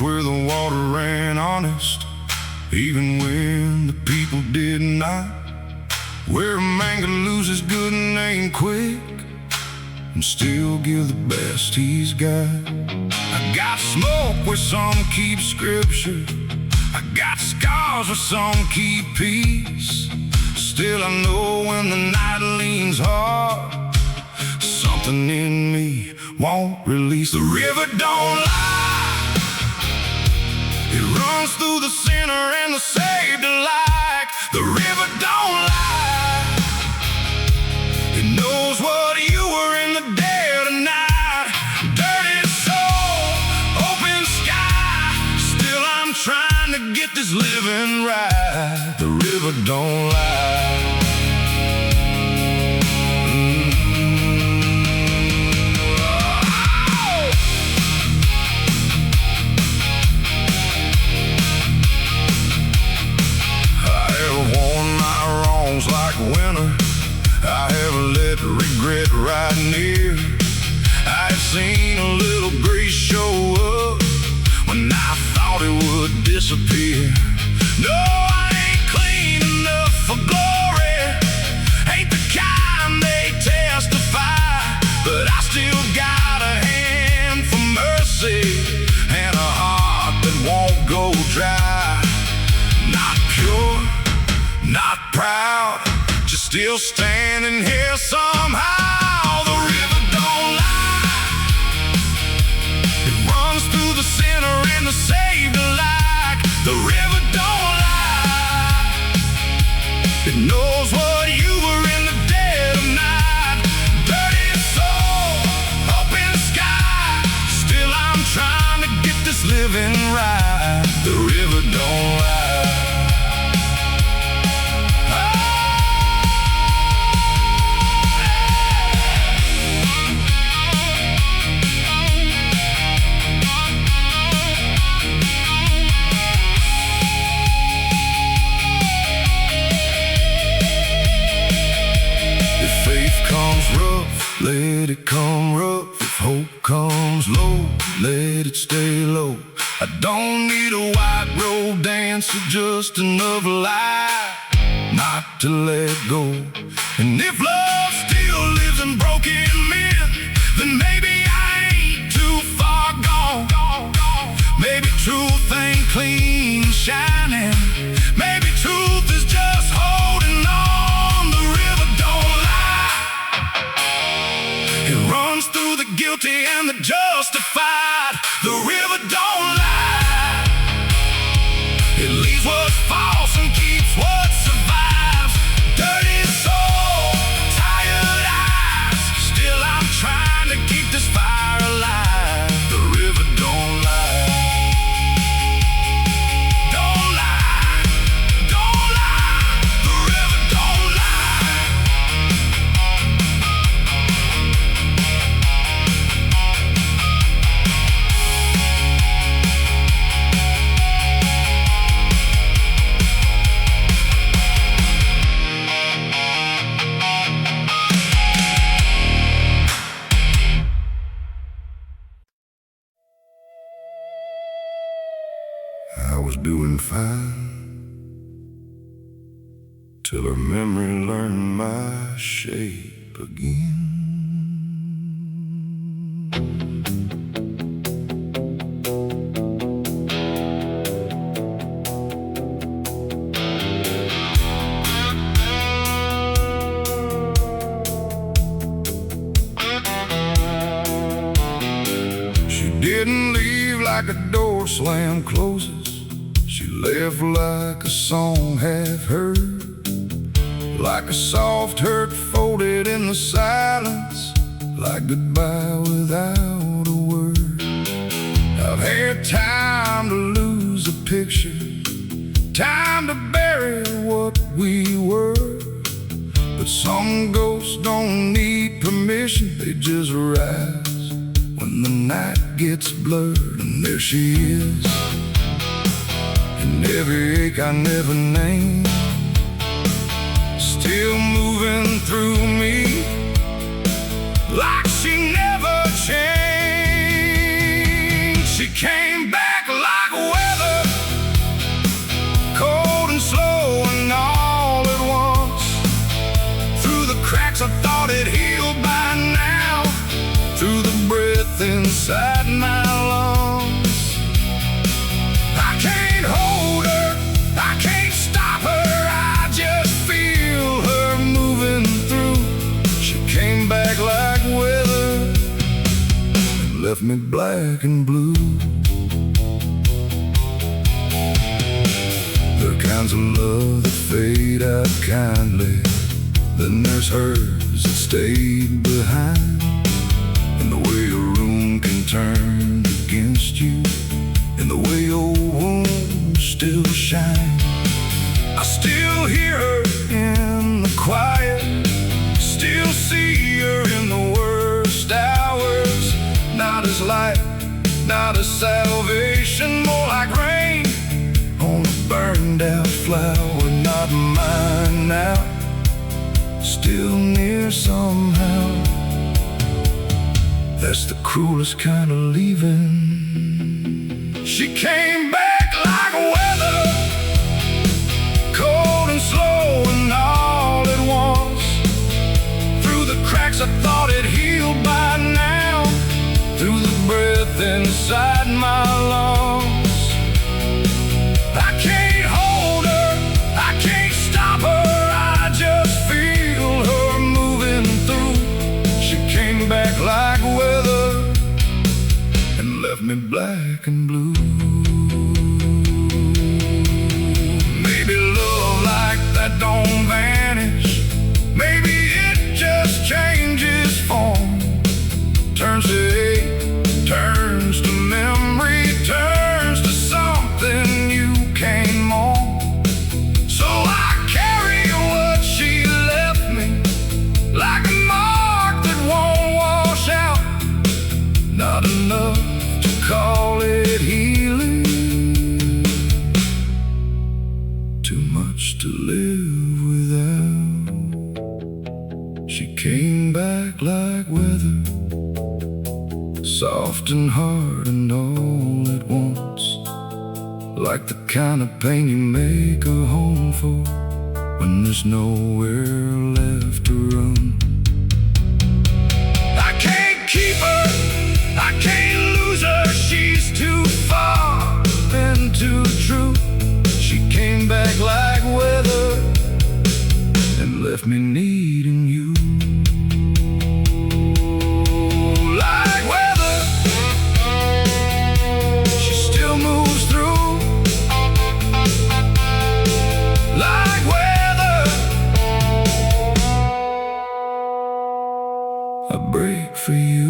years where the water ran honest, even when the people did not. Where a man could lose his good name quick and still give the best he's got. I got smoke where some keep scripture, I got scars where some keep peace. Still I know when the night leans hard, something in me won't release. The river don't lie, it runs through the sinner and the saved alike. The river don't lie, it knows what you were in the dead of night. Dirty soul, open sky, still I'm trying to get this living right. The river don't lie. Like winter, I have let regret right near. I had seen a little grace show up when I thought it would disappear. No, I ain't clean enough for glory, ain't the kind they testify, but I still got a hand for mercy and a heart that won't go dry. Not pure, not proud, just still standing here somehow. The river don't lie, it runs through the sinner and the saved alike. The river don't lie, it knows what you were in the dead of night. Dirty soul, open sky, still I'm trying to get this living right. The river don't lie. Let it come rough. If hope comes low, let it stay low. I don't need a white robe dancer, just another lie not to let go. And if love still lives in broken men, then maybe I ain't too far gone. Maybe truth ain't clean shining, maybe truth is just holding on. The river don't lie, it runs through the guilty and the justified. The river don't lie, it leaves what's false and keeps what survives. Dirty soul, tired eyes, still I'm trying to keep this fire alive. The river don't lie, don't lie, don't lie. The river don't lie. I was doing fine till her memory learned my shape again. She didn't leave like a door slam closes, she left like a song half heard, like a soft hurt folded in the silence, like goodbye without a word. I've had time to lose a picture, time to bury what we were, but some ghosts don't need permission, they just rise when the night gets blurred. And there she is, and every ache I never named, still moving through me like she never changed. She came back alive. left me black and blue. The kinds of love that fade out kindly, then there's hers that stayed behind. And the way a room can turn against you, and the way old wounds still shine. I still hear her in the quiet, still see her in the worst hours. Not as light, not as salvation, more like rain on a burned out flower. Not mine now, still near somehow. That's the cruelest kind of leaving. She came back like weather, cold and slow and all at once. Through the cracks I thought it healed by now, through the breath inside my lungs. I can't hold her, I can't stop her, I just feel her moving through. She came back like weather and left me black and blue. Maybe love like that don't vanish, maybe it just changes form. Turns to hate, turns to memory, turns to something you came on. So I carry what she left me, like a mark that won't wash out. Not enough to call it healing, too much to live without. She came back like weather, soft and hard and all at once. Like the kind of pain you make a home for when there's nowhere left to run. I can't keep her, I can't lose her, she's too far and too true. She came back like weather and left me needing you. Like weather, she still moves through. Like weather, I break for you.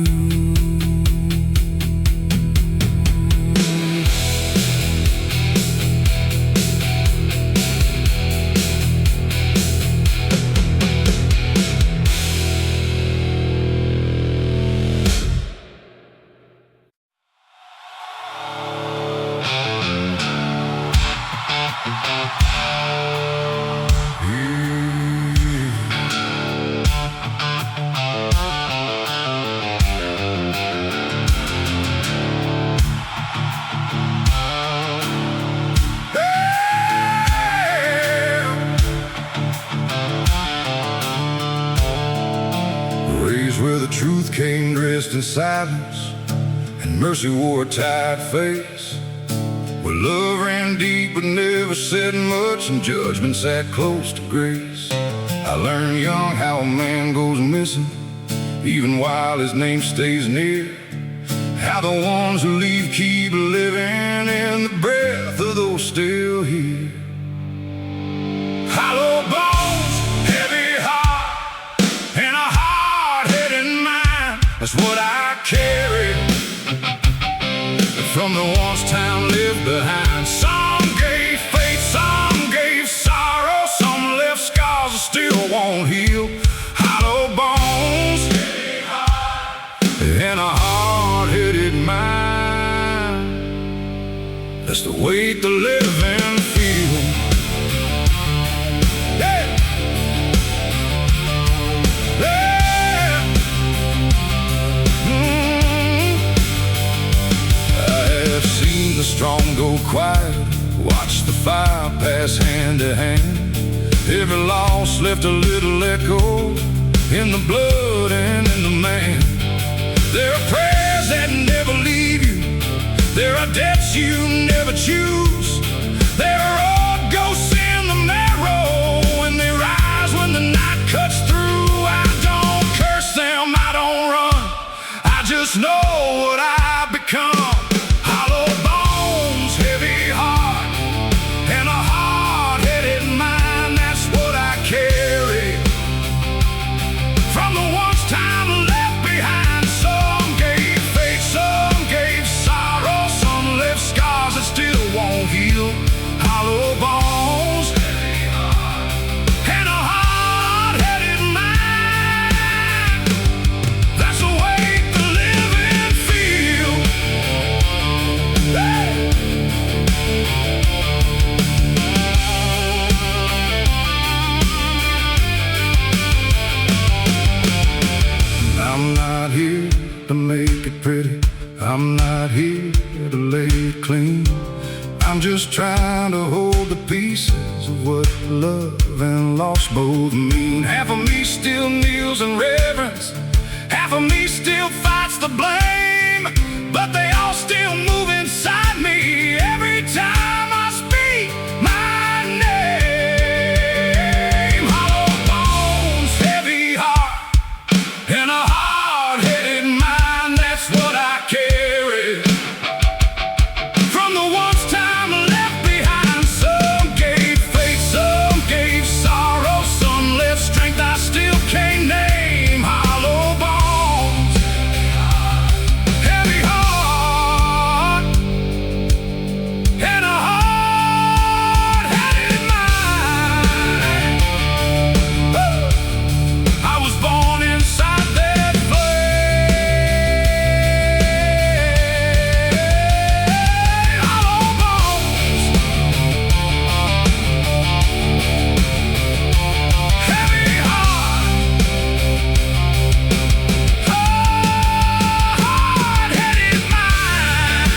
Where the truth came dressed in silence, and mercy wore a tight face. Where love ran deep but never said much, and judgment sat close to grace. I learned young how a man goes missing, even while his name stays near. How the ones who leave keep living in the breath of those still here. Hollow bones, heavy heart, and a hard-headed mind. That's what I carry from the ones time left behind. Some gave faith, some gave sorrow, some left scars that still won't heal. Hollow bones, heavy heart, and a hard-headed mind. That's the weight the living feel. Yeah. Yeah. I have seen the strong go quiet, watch the fire pass hand to hand. Every loss left a little echo in the blood and in the man. There are prayers that never leave you, there are debts you never choose. There are old ghosts in the marrow, and they rise when the night cuts through. I don't curse them, I don't run, I just know what I to make it pretty. I'm not here to lay it clean. I'm just trying to hold the pieces of what love and loss both mean. Half of me still kneels in reverence, half of me still fights the blame, but they all still move inside me every time I speak my name. Hollow bones, heavy heart, and a hard-headed mind, that's what I carry. From the once time left behind, some gave faith, some gave sorrow, some left strength I still can't name. Hollow bones, heavy heart, and a hard-headed mind. Woo! I was born inside that flame. Hollow bones, heavy heart, hard-headed mind.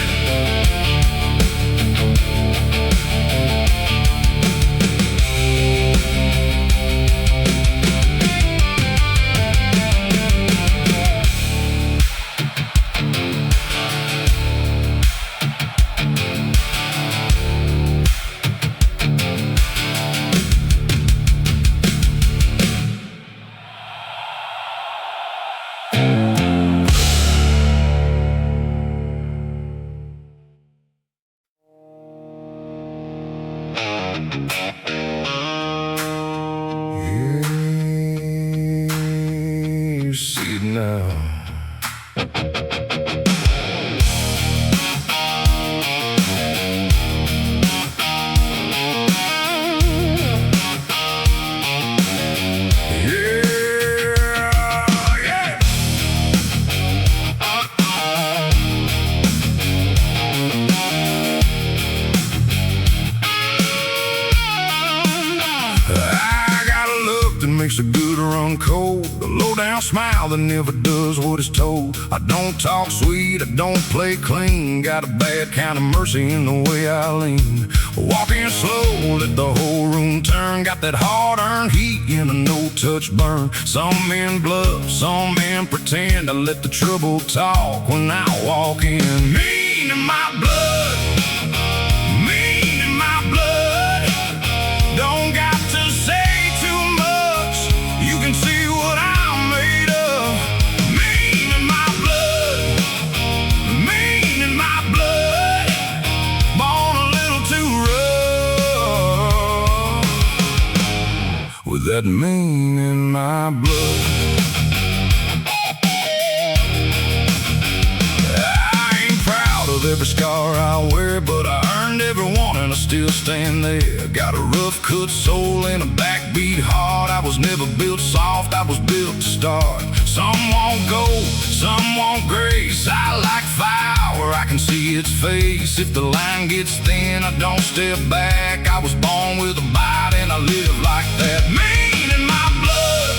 You see it now. I got a look that makes a good run cold, a low-down smile that never does what it's told. I don't talk sweet, I don't play clean, got a bad kind of mercy in the way I lean. Walking slow, let the whole room turn, got that hard-earned heat in a no-touch burn. Some men bluff, some men pretend, I let the trouble talk when I walk in. Mean in my blood, mean in my blood, don't got to say too much, you can see what I'm made of. Mean in my blood, mean in my blood, born a little too rough, with that mean in my blood. I ain't proud of every scar I wear, but I earned every one and I still stand there. Got a rough cut soul and a backbeat heart. I was never built soft, I was built to start. Some want gold, some want grace. I like fire where I can see its face. If the line gets thin, I don't step back. I was born with a bite and I live like that. Mean in my blood,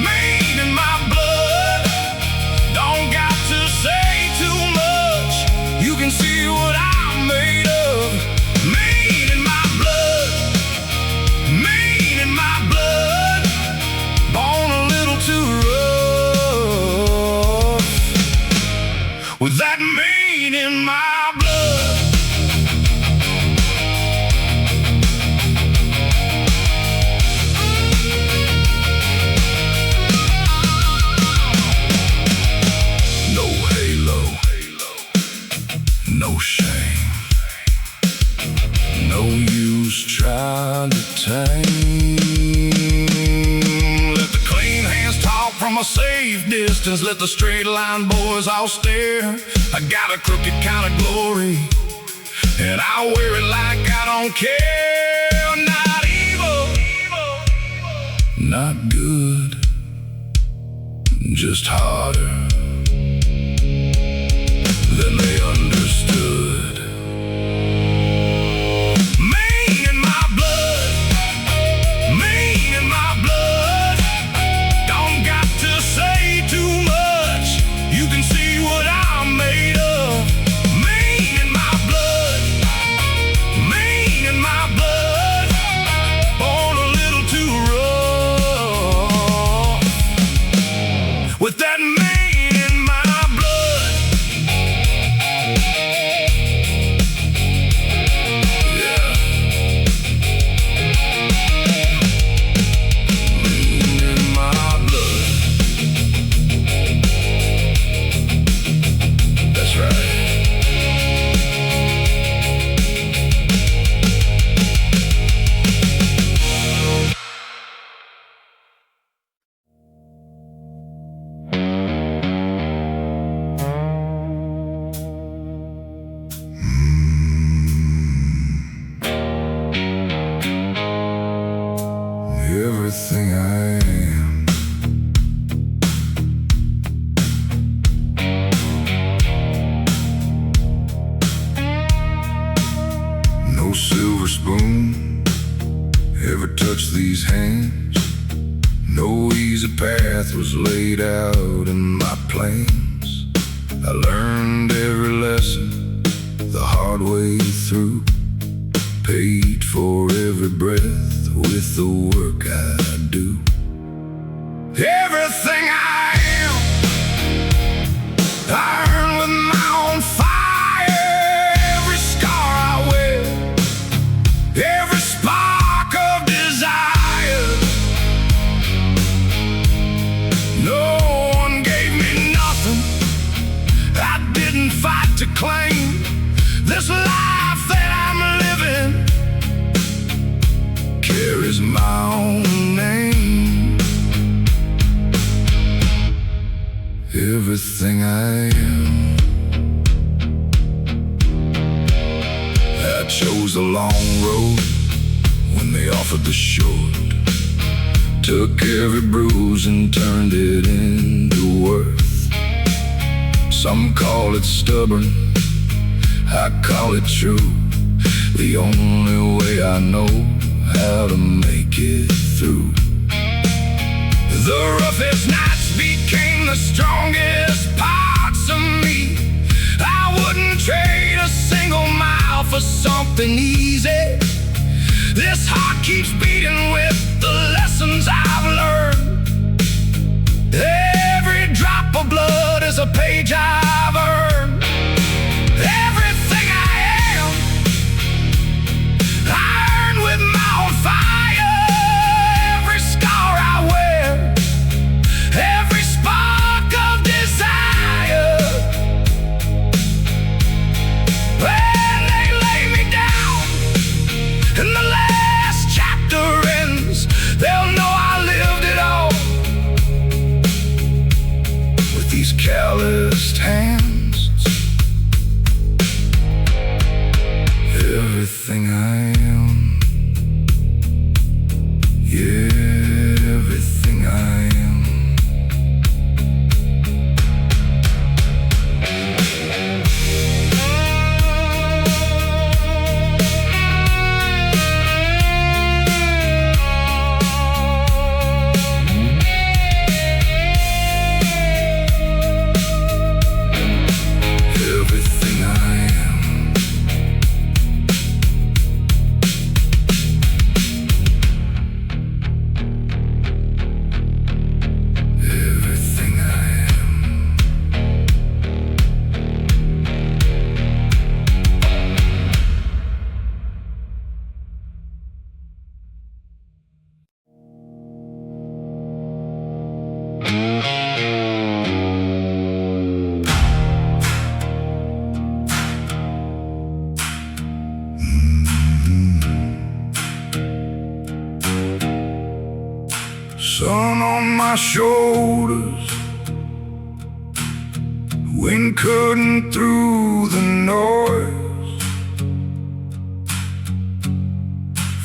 mean in my blood, don't got to say too much, you can see what I'm made of. Mean in my blood, mean in my blood, born a little too rough, with that mean in my blood. No halo, no shame, no use trying to tame. Let the clean hands talk from a safe distance, let the straight line boys all stare. I got a crooked kind of glory, and I wear it like I don't care. Not evil, not good, just harder than they understood. Mean in my blood, mean in my blood, don't got to say too much, touch these hands. No easy path was laid out in my plans. I learned every lesson the hard way through, paid for every breath with the work I do. Everything I am, I earn with my own fire. Every scar I wear, every spark of desire. No one gave me nothing I didn't fight to claim. This life that I'm living carries my own name. Everything I am. I chose the long road when they offered the short. Took every bruise and turned it into worth. Some call it stubborn, I call it true. The only way I know how to make it through. The roughest nights became the strongest parts of me. I wouldn't trade a single mile for something easy. This heart keeps beating with the lessons I've learned. Every drop of blood is a page I've earned. Everything I am, I earn with my own fire. Every scar I wear, every spark of desire. When they lay me down and the last chapter ends, they'll know I lived it all. With these calloused hands, everything I am, yeah, everything I am. Everything I am. Everything I am. Sun on my shoulders, wind cutting through the noise.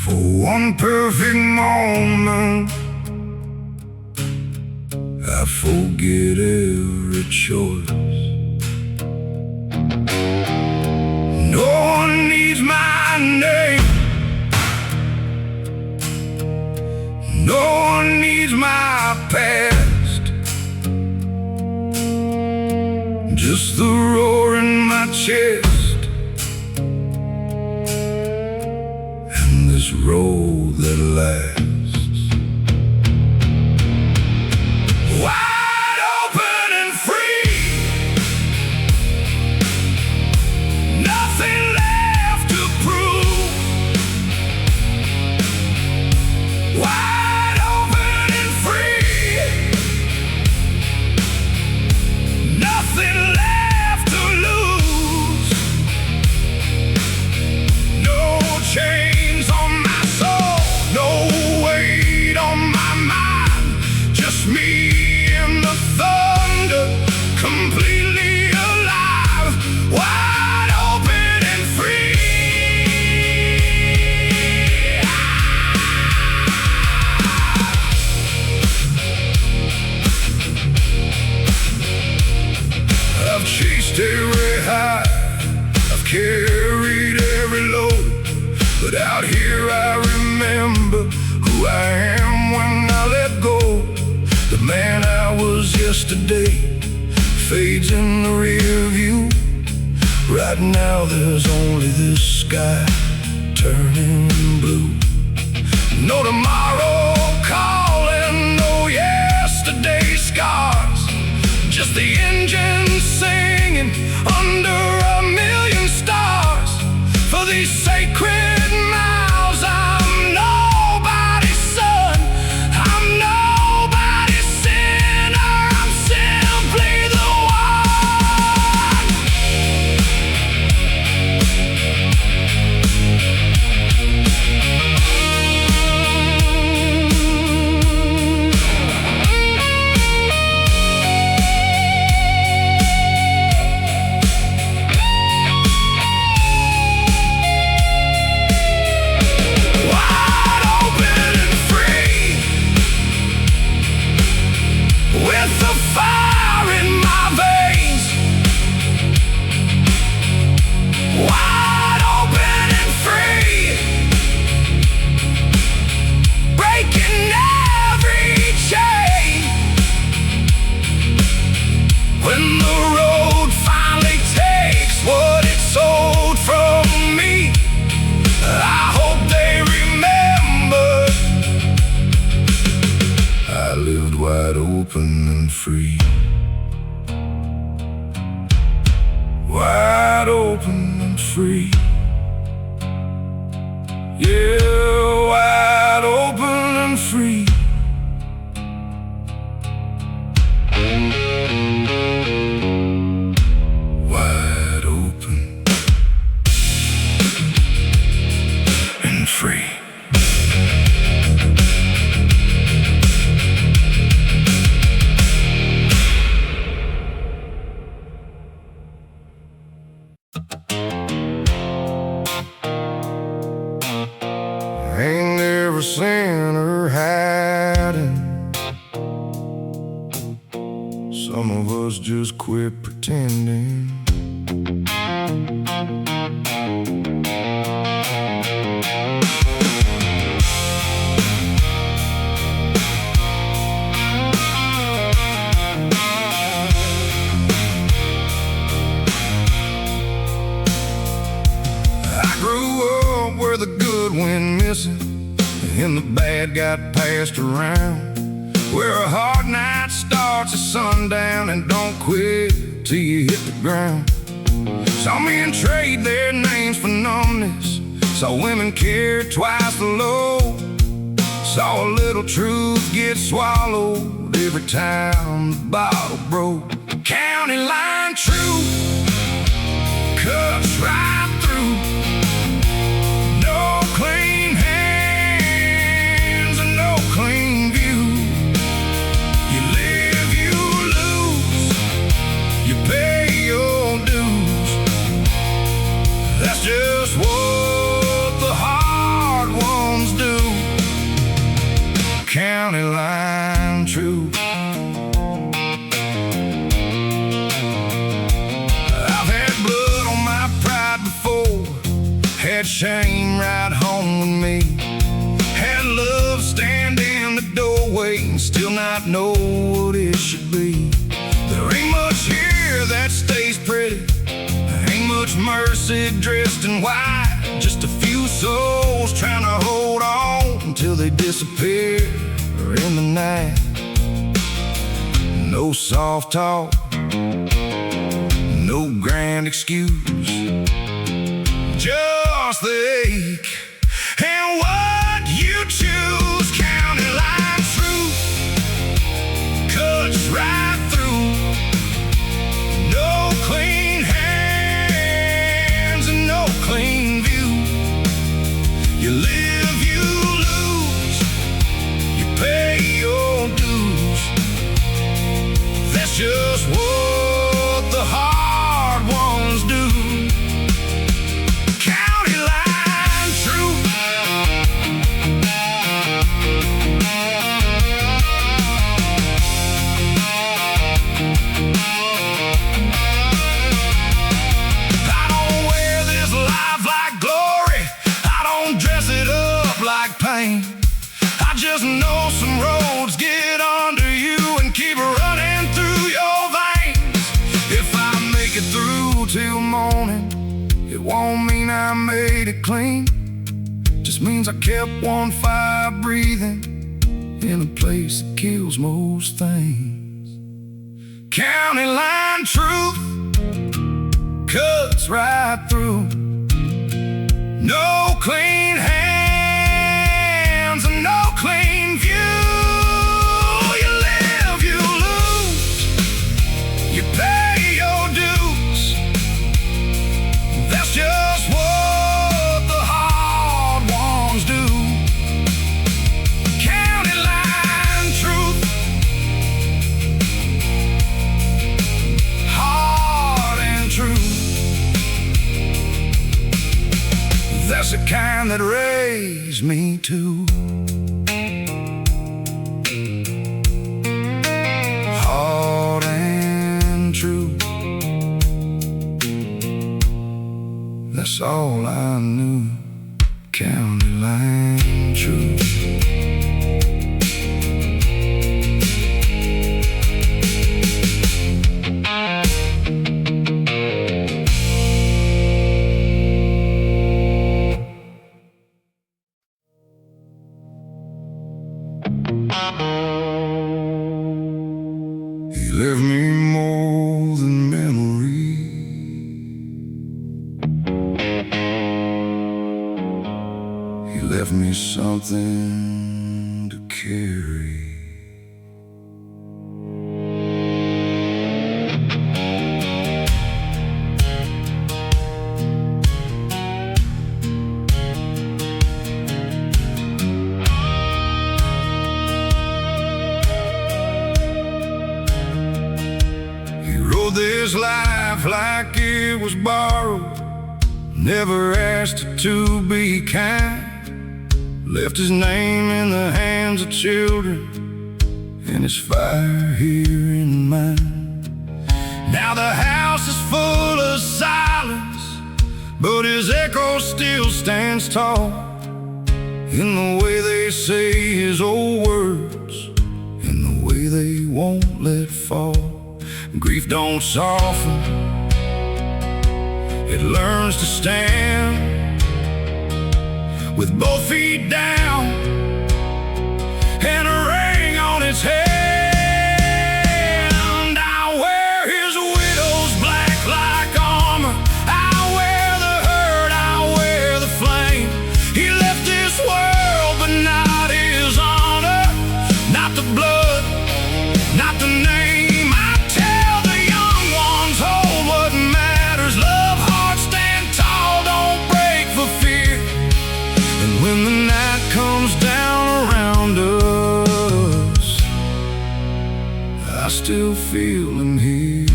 For one perfect moment, I forget every choice. No one needs my name, no one needs my past, just the roar in my chest and this road that lasts. Wide open and free, nothing left to prove. Wide open and free, nothing left to lose. No chains on my soul, no weight on my mind, just me in the thunder, completely alive. Wide open and free. I've chased every high, I've carried every load, but out here I remember who who I am when I let go. The man I was yesterday fades in the rear view. Right now there's only this sky turning blue. No tomorrow calling, no yesterday scars. Just the engine singing under a million stars. For these sacred miles, I'm nobody's son, I'm nobody's sinner, I'm simply the one. With the fire in my veins, wide open and free, breaking every chain. When the road finally takes what it sold from me, I hope they remember I lived wide open and free. Wide open and free. Yeah, wide open and free. Wide open and free. Ain't never seen her hiding. Some of us just quit pretending. I grew up where the good went missing and the bad got passed around, where a hard night starts at sundown and don't quit till you hit the ground. Saw men trade their names for numbness, saw women carry twice the load, saw a little truth get swallowed every time the bottle broke. County line truth cuts right through. No clean hands and no clean view. You live, you lose, you pay your dues. That's just what the hard ones do. County line truth. I've had blood on my pride before, had shame right home with me, had love stand in the doorway and still not know what it should be. There ain't much here that stays pretty, there ain't much mercy dressed in white, just a few souls trying to hold on until they disappear in the night. No soft talk, no grand excuse, just the ache and what you choose. County line truth cuts right through. No clean hands and no clean view. You live, you lose, you pay your dues. That's just what the hard ones do. County line truth. I don't wear this life like glory, I don't dress it up like pain. I made it clean. Just means I kept one fire breathing in a place that kills most things. County line truth cuts right through. No clean hands and no clean view. You live, you lose, you pay your dues. That's just what the hard ones do. County line truth, hard and true. That's the kind that raised me too. Hard and true. That's all I knew. County line truth. He left me more than memory. He left me something to carry. This life like it was borrowed, never asked it to be kind. Left his name in the hands of children and his fire here in mine. Now the house is full of silence, but his echo still stands tall in the way they say his old words, in the way they won't let fall. Grief don't soften, it learns to stand with both feet down and a ring on its hand. I wear his widow's black like armor, I wear the hurt, I wear the flame. He left this world but not his honor, not the blood, not the name. When the night comes down around us, I still feel him here.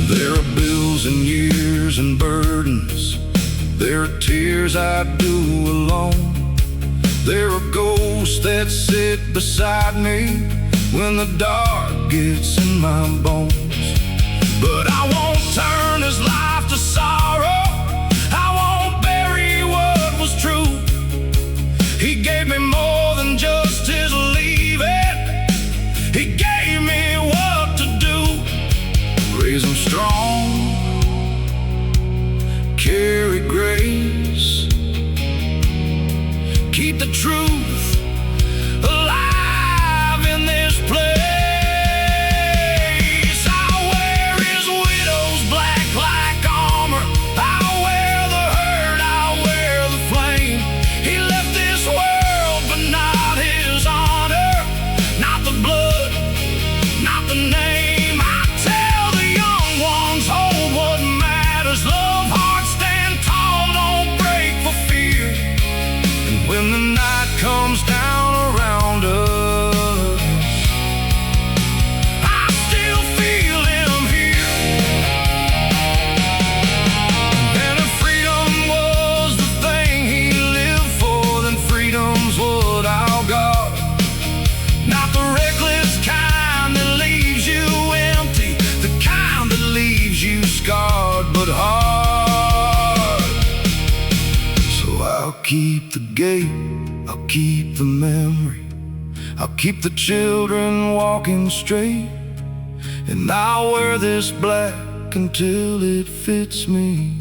There are bills and years and burdens, there are tears I do alone. There are ghosts that sit beside me when the dark gets in my bones. But I won't turn his life to sorrow, I won't bury what was true. He gave me more than just his leaving, he gave me what to do. Raise him strong, carry grace, keep the truth alive in this place. When the night comes down around us, I still feel him here. And if freedom was the thing he lived for, then freedom's what I'll got. Not the reckless kind that leaves you empty, the kind that leaves you scarred but hard. So I'll keep the gate, I'll keep the memory, I'll keep the children walking straight, And I'll wear this black until it fits me,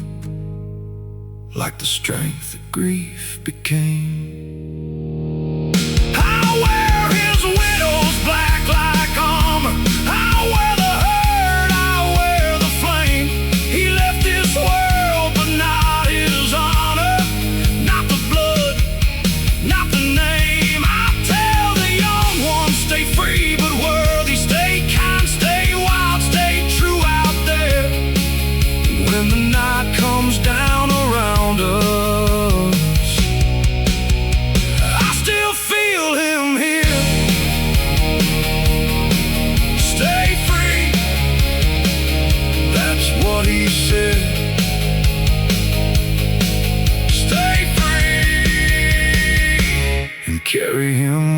like the strength that grief became. I'll wear his widow's black like armor. I'll wear the hurt, I'll wear the flame. He left this world, but not his honor, not the blood, not the name. I tell the young ones, stay free but worthy, stay kind, stay wild, stay true out there. When the night comes down around us, I still feel him here. Stay free, that's what he said. Stay free and carry him